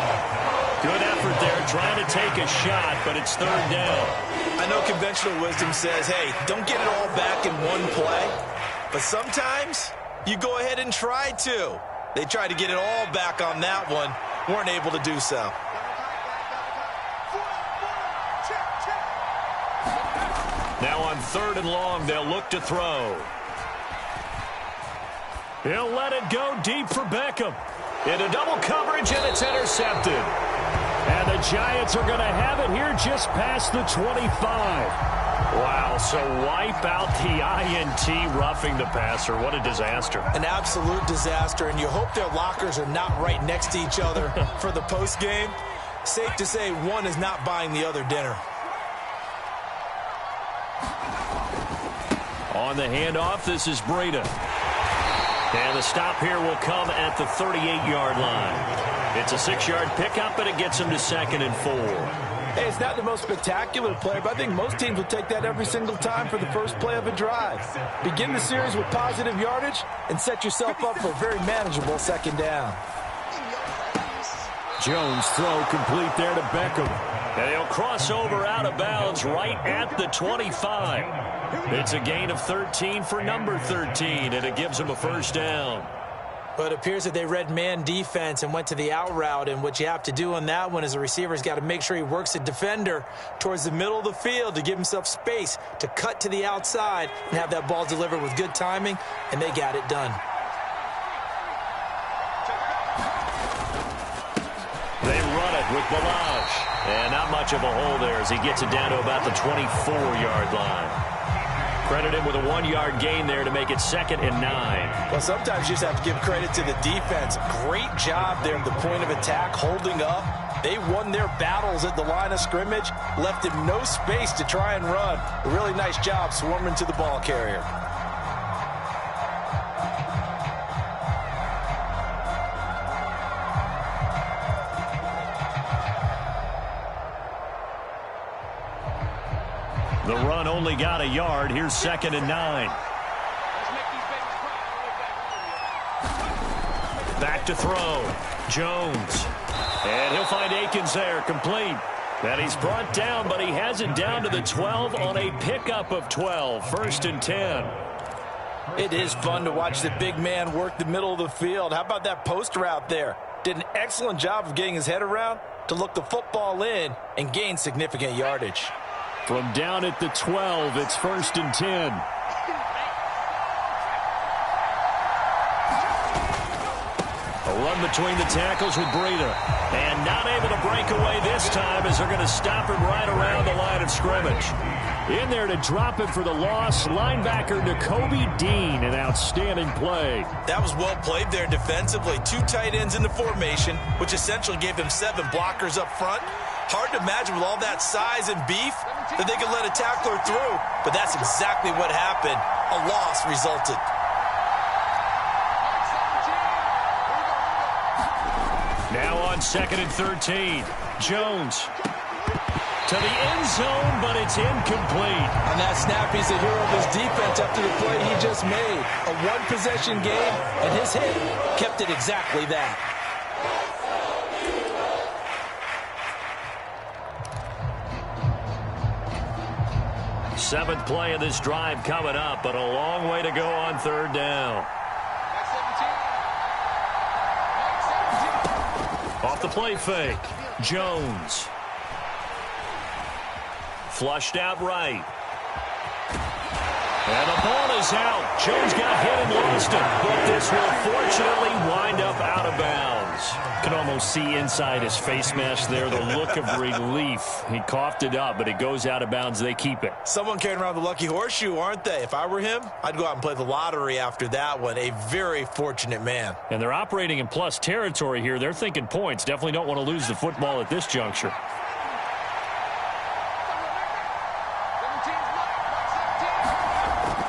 Speaker 1: Good effort there trying to take a shot, but it's third down.
Speaker 2: I know conventional wisdom says, hey, don't get it all back in one play. But sometimes you go ahead and try to. They tried to get it all back on that one. Weren't able to do so.
Speaker 1: Now on 3rd and long, they'll look to throw. He'll let it go deep for Beckham. Into double coverage, and it's intercepted. And the Giants are going to have it here just past the 25. Wow, so wipe out the INT roughing the passer. What a disaster.
Speaker 2: An absolute disaster, and you hope their lockers are not right next to each other for the postgame. Safe to say one is not buying the other dinner.
Speaker 1: On the handoff, this is Breida. And the stop here will come at the 38-yard line. It's a 6-yard pickup, and it gets him to 2nd and 4.
Speaker 2: Hey, it's not the most spectacular play, but I think most teams will take that every single time for the first play of a drive. Begin the series with positive yardage and set yourself up for a very manageable 2nd down.
Speaker 1: Jones throw complete there to Beckham. And he'll cross over out of bounds right at the 25. It's a gain of 13 for number 13, and it gives him a first down.
Speaker 2: But it appears that they read man defense and went to the out route, and what you have to do on that one is the receiver's got to make sure he works the defender towards the middle of the field to give himself space to cut to the outside and have that ball delivered with good timing, and they got it done.
Speaker 1: They run it with Balaj. And not much of a hole there as he gets it down to about the 24-yard line. Credit him with a 1-yard gain there to make it 2nd and 9.
Speaker 2: Well, sometimes you just have to give credit to the defense. Great job there at the point of attack, holding up. They won their battles at the line of scrimmage, left him no space to try and run. A really nice job swarming to the ball carrier.
Speaker 1: The run only got a yard. Here's 2nd and 9. Back to throw. Jones. And he'll find Akins there, complete. And he's brought down, but he has it down to the 12 on a pickup of 12. 1st and 10.
Speaker 2: It is fun to watch the big man work the middle of the field. How about that post route there? Did an excellent job of getting his head around to look the football in and gain significant yardage.
Speaker 1: From down at the 12, it's 1st and 10. A run between the tackles with Breida. And not able to break away this time as they're going to stop him right around the line of scrimmage. In there to drop him for the loss, linebacker Nakobe Dean, an outstanding play.
Speaker 5: That was well played there defensively. 2 tight ends in the formation, which essentially gave him 7 blockers up front. Hard to imagine with all that size and beef that they could let a tackler through, but that's exactly what happened. A loss resulted.
Speaker 1: Now on 2nd and 13, Jones to the end zone, but it's incomplete.
Speaker 2: On that snap, he's the hero of his defense after the play he just made. A one-possession game, and his hit kept it exactly that.
Speaker 1: Seventh play of this drive coming up, but a long way to go on 3rd down. Off the play fake, Jones. Flushed out right. And the ball is out. Jones got hit and lost it, but this will fortunately wind up out of bounds. Can almost see inside his face mask there, the look of relief. He coughed it up, but it goes out of bounds. They keep it.
Speaker 5: Someone carrying around the lucky horseshoe, aren't they? If I were him, I'd go out and play the lottery after that one. A very fortunate man.
Speaker 1: And they're operating in plus territory here. They're thinking points. Definitely don't want to lose the football at this juncture.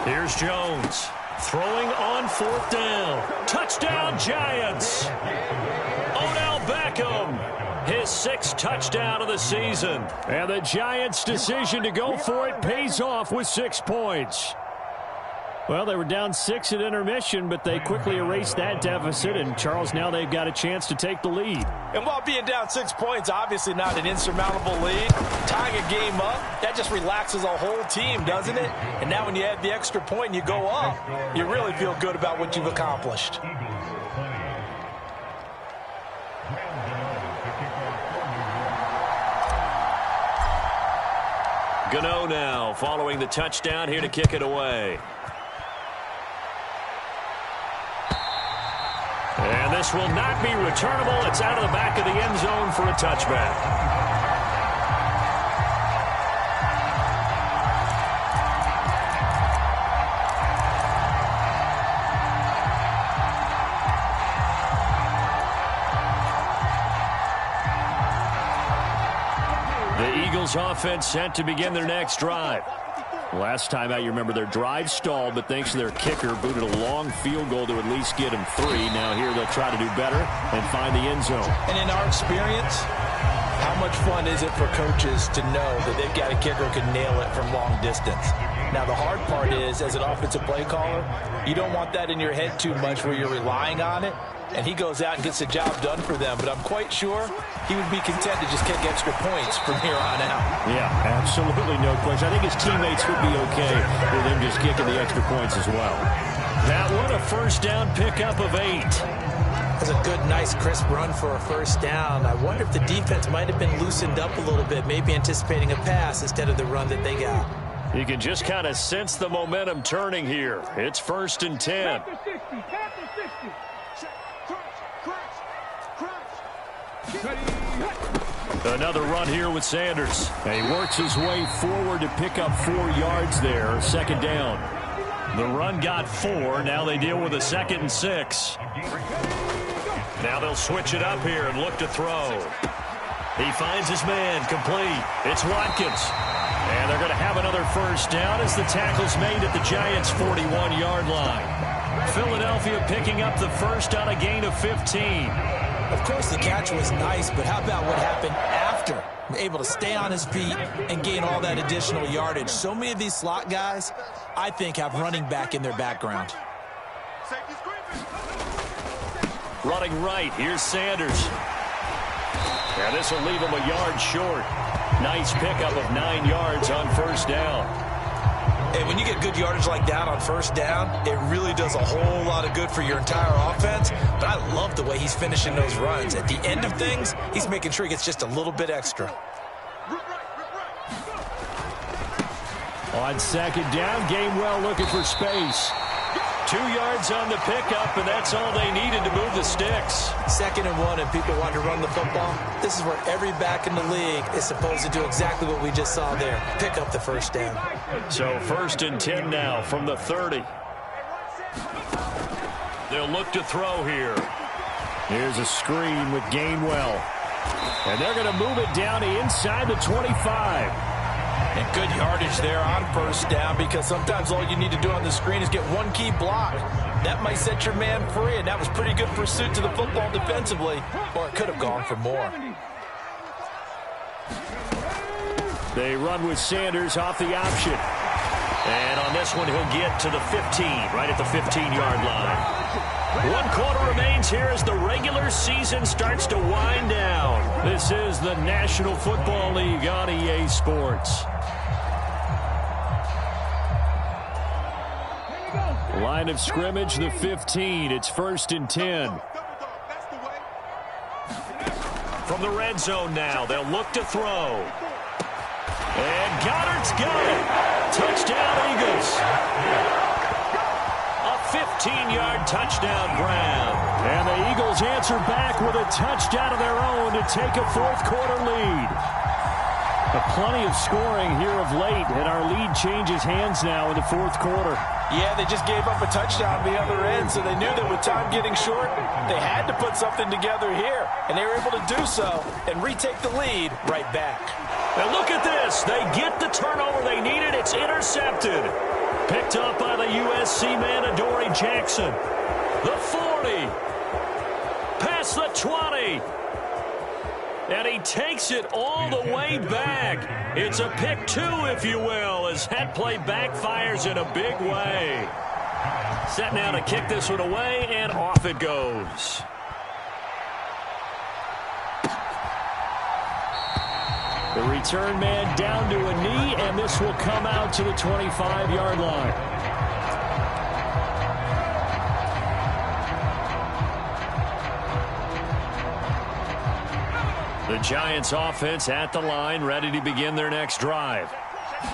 Speaker 1: Here's Jones throwing on 4th down. Touchdown, Giants. Odell Beckham, his 6th touchdown of the season. And the Giants' decision to go for it pays off with 6 points. Well, they were down 6 at intermission, but they quickly erased that deficit. And, Charles, now they've got a chance to take the lead.
Speaker 2: And while being down 6 points, obviously not an insurmountable lead, tying a game up, that just relaxes a whole team, doesn't it? And now when you add the extra point and you go up, you really feel good about what you've accomplished.
Speaker 1: Gano now following the touchdown here to kick it away. And this will not be returnable. It's out of the back of the end zone for a touchback. The Eagles offense set to begin their next drive. Last time out, you remember their drive stalled, but thanks to their kicker, booted a long field goal to at least get them 3. Now here they'll try to do better and find the end zone.
Speaker 2: And in our experience, how much fun is it for coaches to know that they've got a kicker who can nail it from long distance? Now, the hard part is, as an offensive play caller, you don't want that in your head too much where you're relying on it, and he goes out and gets the job done for them. But I'm quite sure he would be content to just kick extra points from here on out.
Speaker 1: Yeah, absolutely no question. I think his teammates would be okay with him just kicking the extra points as well. That one, a 1st down pickup of 8.
Speaker 2: That's a good, nice, crisp run for a 1st down. I wonder if the defense might have been loosened up a little bit, maybe anticipating a pass instead of the run that they got.
Speaker 1: You can just kind of sense the momentum turning here. It's 1st and 10. Another run here with Sanders. And he works his way forward to pick up 4 yards there. 2nd down. The run got 4. Now they deal with a 2nd and 6. Now they'll switch it up here and look to throw. He finds his man, complete. It's Watkins. And they're going to have another 1st down as the tackle's made at the Giants' 41-yard line. Philadelphia picking up the 1st on a gain of 15.
Speaker 2: Of course, the catch was nice, but how about what happened after after, able to stay on his feet and gain all that additional yardage. So many of these slot guys, I think, have running back in their background.
Speaker 1: Running right, here's Sanders. And this will leave him a yard short. Nice pickup of 9 yards on first down.
Speaker 5: And when you get good yardage like that on first down, it really does a whole lot of good for your entire offense. But I love the way he's finishing those runs. At the end of things, he's making sure he gets just a little bit extra.
Speaker 1: On second down, Gainwell looking for space. 2 yards on the pickup, and that's all they needed to move the sticks.
Speaker 2: 2nd and 1, and people want to run the football. This is where every back in the league is supposed to do exactly what we just saw there. Pick up the first down.
Speaker 1: So 1st and 10 now from the 30. They'll look to throw here. Here's a screen with Gainwell. And they're going to move it down to inside the 25.
Speaker 2: And good yardage there on first down, because sometimes all you need to do on the screen is get one key block. That might set your man free, and that was pretty good pursuit to the football defensively, or it could have gone for more.
Speaker 1: They run with Sanders off the option. And on this one, he'll get to the 15, right at the 15-yard line. 1 quarter remains here as the regular season starts to wind down. This is the National Football League on EA Sports. Line of scrimmage, the 15. It's 1st and 10. From the red zone now, they'll look to throw. And Goddard's got it. Touchdown, Eagles. A 15-yard touchdown grab. And the Eagles answer back with a touchdown of their own to take a 4th quarter lead. Plenty of scoring here of late, and our lead changes hands now in the 4th quarter.
Speaker 2: Yeah, they just gave up a touchdown on the other end, so they knew that with time getting short, they had to put something together here, and they were able to do so and retake the lead right back.
Speaker 1: And look at this. They get the turnover they needed. It's intercepted. Picked up by the USC man, Adoree Jackson. The 40. Past the 20. And he takes it all the way back. It's a pick 2, if you will, as that play backfires in a big way. Set now to kick this one away, and off it goes. The return man down to a knee, and this will come out to the 25-yard line. The Giants offense at the line, ready to begin their next drive.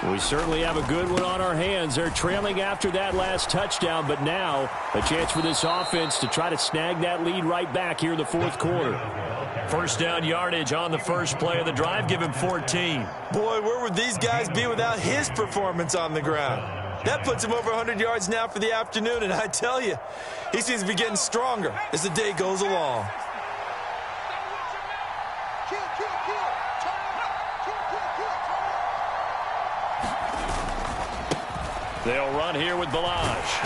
Speaker 1: We certainly have a good one on our hands. They're trailing after that last touchdown, but now a chance for this offense to try to snag that lead right back here in the 4th quarter. First down yardage on the first play of the drive. Give him 14.
Speaker 5: Boy, where would these guys be without his performance on the ground? That puts him over 100 yards now for the afternoon, and I tell you, he seems to be getting stronger as the day goes along.
Speaker 1: They'll run here with Balaj.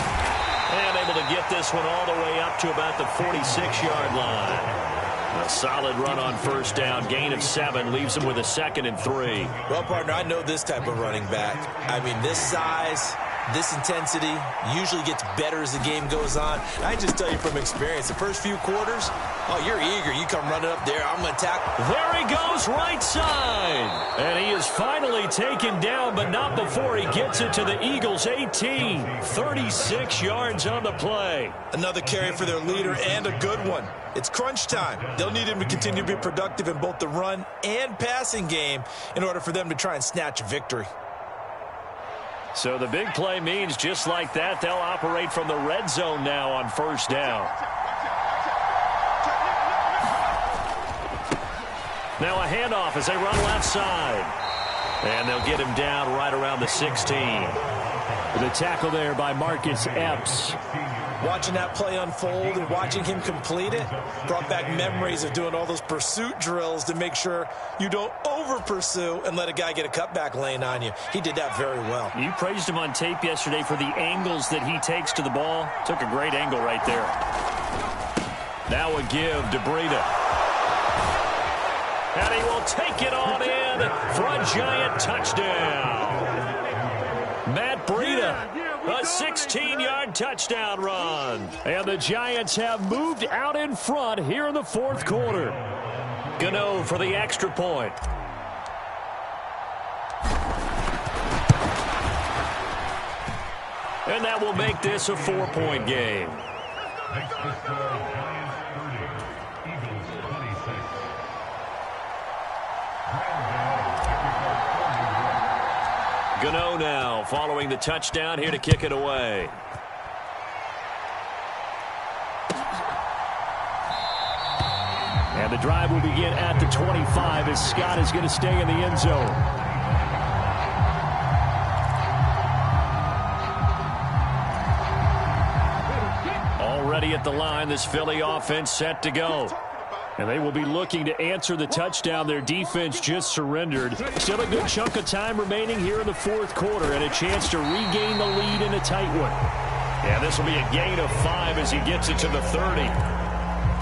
Speaker 1: And able to get this one all the way up to about the 46-yard line. A solid run on first down. Gain of 7 leaves him with a 2nd and 3.
Speaker 5: Well, partner, I know this type of running back. I mean, this size, this intensity usually gets better as the game goes on. I just tell you from experience, the first few quarters, oh, you're eager. You come running up there. I'm going to tackle.
Speaker 1: There he goes, right side. And he is finally taken down, but not before he gets it to the Eagles' 18. 36 yards on the play.
Speaker 5: Another carry for their leader, and a good one. It's crunch time. They'll need him to continue to be productive in both the run and passing game in order for them to try and snatch a victory.
Speaker 1: So the big play means just like that, they'll operate from the red zone now on first down. Now a handoff as they run left side. And they'll get him down right around the 16. The tackle there by Marcus Epps.
Speaker 5: Watching that play unfold and watching him complete it brought back memories of doing all those pursuit drills to make sure you don't over-pursue and let a guy get a cutback lane on you. He did that very well.
Speaker 1: You praised him on tape yesterday for the angles that he takes to the ball. Took a great angle right there. Now a give to Breida. And he will take it on in for a Giant touchdown. Matt Breida, a 16-yard touchdown run. And the Giants have moved out in front here in the fourth quarter. Gano for the extra point. And that will make this a 4-point game. Gano now following the touchdown here to kick it away. And the drive will begin at the 25 as Scott is going to stay in the end zone. Already at the line, this Philly offense set to go. And they will be looking to answer the touchdown their defense just surrendered. Still a good chunk of time remaining here in the fourth quarter and a chance to regain the lead in a tight one. Yeah, this will be a gain of 5 as he gets it to the 30.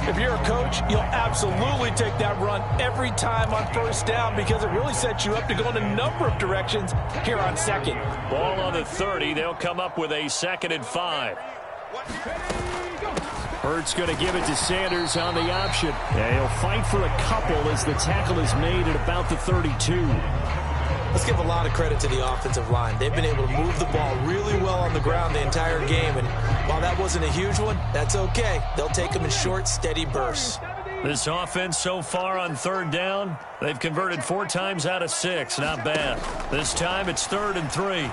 Speaker 2: If you're a coach, you'll absolutely take that run every time on first down because it really sets you up to go in a number of directions here on second.
Speaker 1: Ball on the 30. They'll come up with a 2nd and 5. Hurts going to give it to Sanders on the option. Yeah, he'll fight for a couple as the tackle is made at about the 32.
Speaker 2: Let's give a lot of credit to the offensive line. They've been able to move the ball really well on the ground the entire game. And while that wasn't a huge one, that's okay. They'll take them in short, steady bursts.
Speaker 1: This offense so far on 3rd down, they've converted 4 times out of 6. Not bad. This time it's 3rd and 3.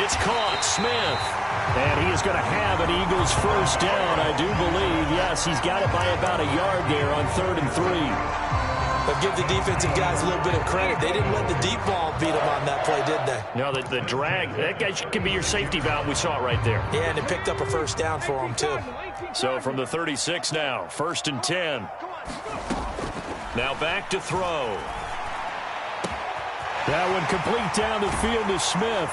Speaker 1: It's caught. Smith. And he is going to have an Eagles first down, I do believe. Yes, he's got it by about a yard there on 3rd and 3.
Speaker 2: But give the defensive guys a little bit of credit. They didn't let the deep ball beat them on that play, did they?
Speaker 1: No, the drag, that guy can be your safety valve. We saw it right there.
Speaker 2: Yeah, and it picked up a first down for them, too.
Speaker 1: So from the 36 now, 1st and 10. Now back to throw. That one complete down the field to Smith.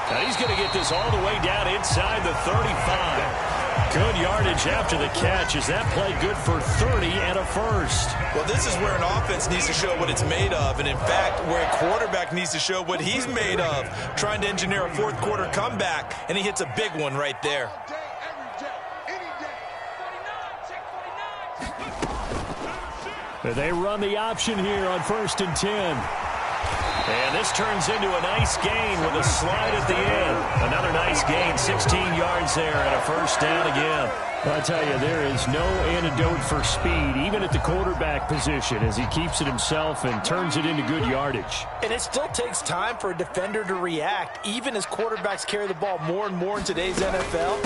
Speaker 1: Now he's going to get this all the way down inside the 35. Good yardage after the catch. Is that play good for 30 and a first?
Speaker 5: Well, this is where an offense needs to show what it's made of. And, in fact, where a quarterback needs to show what he's made of. Trying to engineer a fourth quarter comeback, and he hits a big one right there.
Speaker 1: They run the option here on 1st and 10. And this turns into a nice gain with a slide at the end. Another nice gain, 16 yards there and a first down again. I tell you, there is no antidote for speed, even at the quarterback position, as he keeps it himself and turns it into good yardage.
Speaker 2: And it still takes time for a defender to react, even as quarterbacks carry the ball more and more in today's NFL.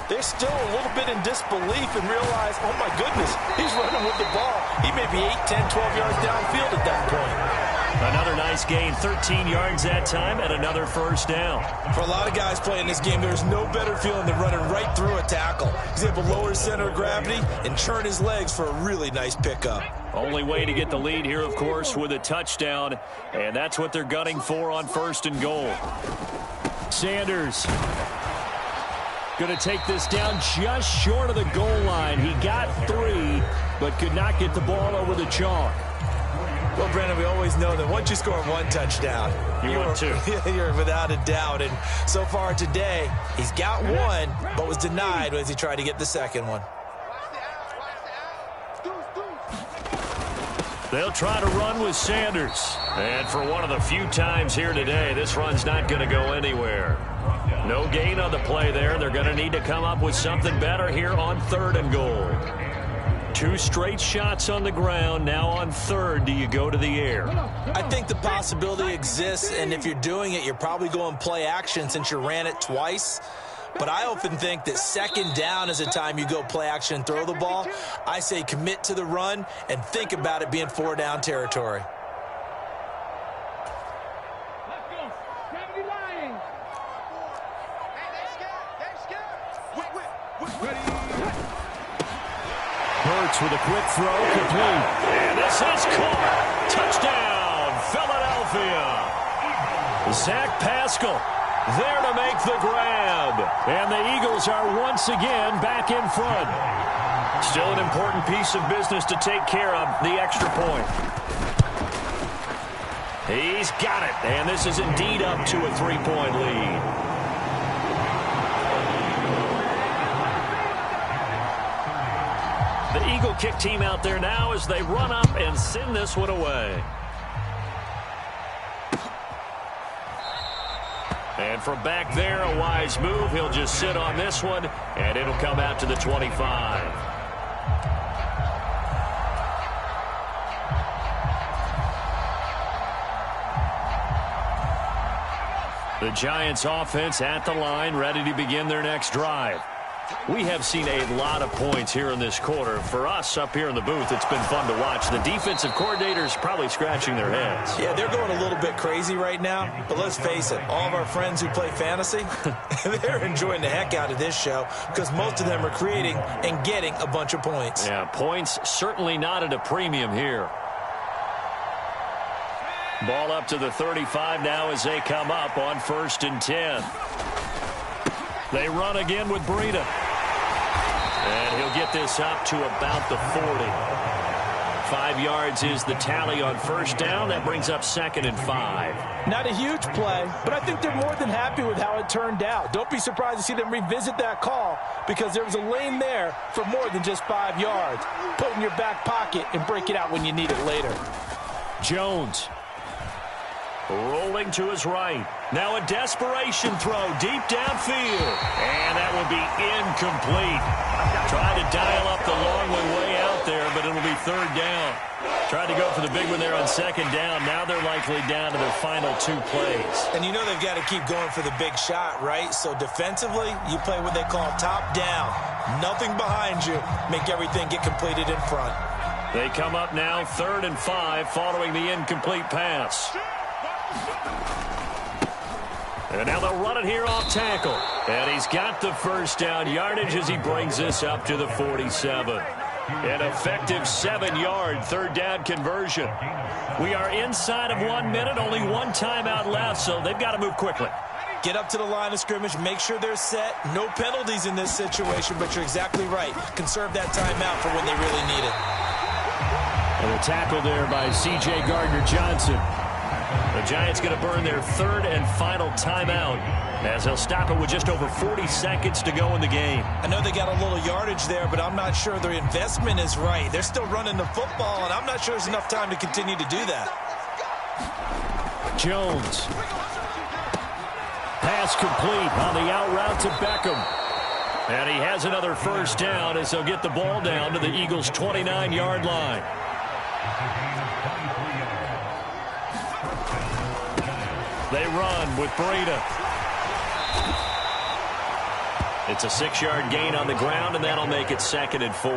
Speaker 2: They're still a little bit in disbelief and realize, oh my goodness, he's running with the ball. He may be 8, 10, 12 yards downfield at that point.
Speaker 1: Another nice gain, 13 yards that time, and another first down.
Speaker 5: For a lot of guys playing this game, there's no better feeling than running right through a tackle. He's able to lower his center of gravity and churn his legs for a really nice pickup.
Speaker 1: Only way to get the lead here, of course, with a touchdown, and that's what they're gunning for on 1st and goal. Sanders going to take this down just short of the goal line. He got 3, but could not get the ball over the chalk.
Speaker 5: Well, Brandon, we always know that once you score 1 touchdown,
Speaker 1: you're 2.
Speaker 5: You're without a doubt. And so far today, he's got 1, but was denied as he tried to get the second one.
Speaker 1: They'll try to run with Sanders. And for one of the few times here today, this run's not going to go anywhere. No gain on the play there. They're going to need to come up with something better here on 3rd and goal. 2 straight shots on the ground. Now on 3rd, do you go to the air?
Speaker 2: I think the possibility exists, and if you're doing it, you're probably going play action since you ran it twice. But I often think that 2nd down is the time you go play action and throw the ball. I say commit to the run and think about it being 4-down territory.
Speaker 1: Hurts with a quick throw, complete. And this is caught. Touchdown, Philadelphia. Zach Pascal there to make the grab. And the Eagles are once again back in front. Still an important piece of business to take care of, the extra point. He's got it, and this is indeed up to a 3-point lead. The Eagle kick team out there now as they run up and send this one away. And from back there, a wise move. He'll just sit on this one, and it'll come out to the 25. The Giants offense at the line, ready to begin their next drive. We have seen a lot of points here in this quarter. For us up here in the booth, it's been fun to watch. The defensive coordinators probably scratching their heads.
Speaker 5: Yeah, they're going a little bit crazy right now. But let's face it, all of our friends who play fantasy, they're enjoying the heck out of this show because most of them are creating and getting a bunch of points.
Speaker 1: Yeah, points certainly not at a premium here. Ball up to the 35 now as they come up on 1st and 10. They run again with Breida. And he'll get this up to about the 40. 5 yards is the tally on 1st down. That brings up 2nd and 5.
Speaker 2: Not a huge play, but I think they're more than happy with how it turned out. Don't be surprised to see them revisit that call because there was a lane there for more than just 5 yards. Put it in your back pocket and break it out when you need it later.
Speaker 1: Jones. Rolling to his right. Now a desperation throw deep downfield. And that will be incomplete. Tried to dial up the long way out there, but it'll be 3rd down. Tried to go for the big one there on 2nd down. Now they're likely down to their final 2 plays.
Speaker 5: And you know they've got to keep going for the big shot, right? So defensively, you play what they call top down. Nothing behind you. Make everything get completed in front.
Speaker 1: They come up now 3rd and 5 following the incomplete pass. And now they'll run it here off tackle. And he's got the 1st down yardage as he brings this up to the 47. An effective 7-yard 3rd down conversion. We are inside of 1 minute, only 1 timeout left, so they've got to move quickly.
Speaker 5: Get up to the line of scrimmage, make sure they're set. No penalties in this situation, but you're exactly right. Conserve that timeout for when they really need it.
Speaker 1: And a tackle there by C.J. Gardner-Johnson. The Giants going to burn their 3rd and final timeout as they'll stop it with just over 40 seconds to go in the game.
Speaker 5: I know they got a little yardage there, but I'm not sure their investment is right. They're still running the football, and I'm not sure there's enough time to continue to do that.
Speaker 1: Jones. Pass complete on the out route to Beckham. And he has another 1st down as they'll get the ball down to the Eagles' 29-yard line. They run with Breida. It's a 6-yard gain on the ground, and that'll make it 2nd and 4.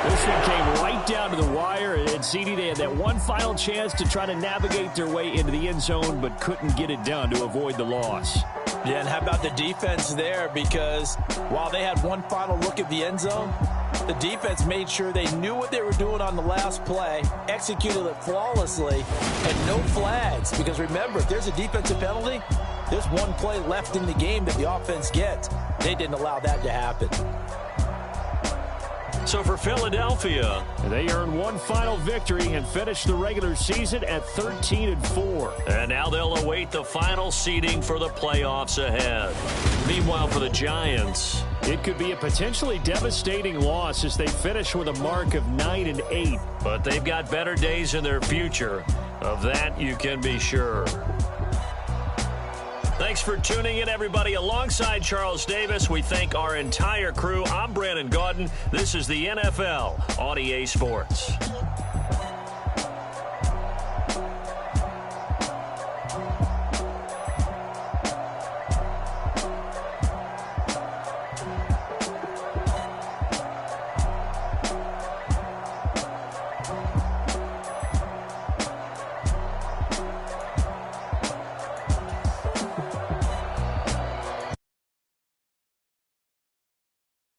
Speaker 1: This one came right down to the wire, and CD, they had that one final chance to try to navigate their way into the end zone, but couldn't get it done to avoid the loss.
Speaker 2: Yeah, and how about the defense there? Because while they had one final look at the end zone, the defense made sure they knew what they were doing on the last play, executed it flawlessly, and no flags. Because remember, if there's a defensive penalty, there's one play left in the game that the offense gets. They didn't allow that to happen.
Speaker 1: So for Philadelphia, they earn one final victory and finish the regular season at 13-4. And now they'll await the final seeding for the playoffs ahead. Meanwhile, for the Giants, it could be a potentially devastating loss as they finish with a mark of 9-8. But they've got better days in their future. Of that, you can be sure. Thanks for tuning in, everybody. Alongside Charles Davis, we thank our entire crew. I'm Brandon Gaudin. This is the NFL on EA Sports.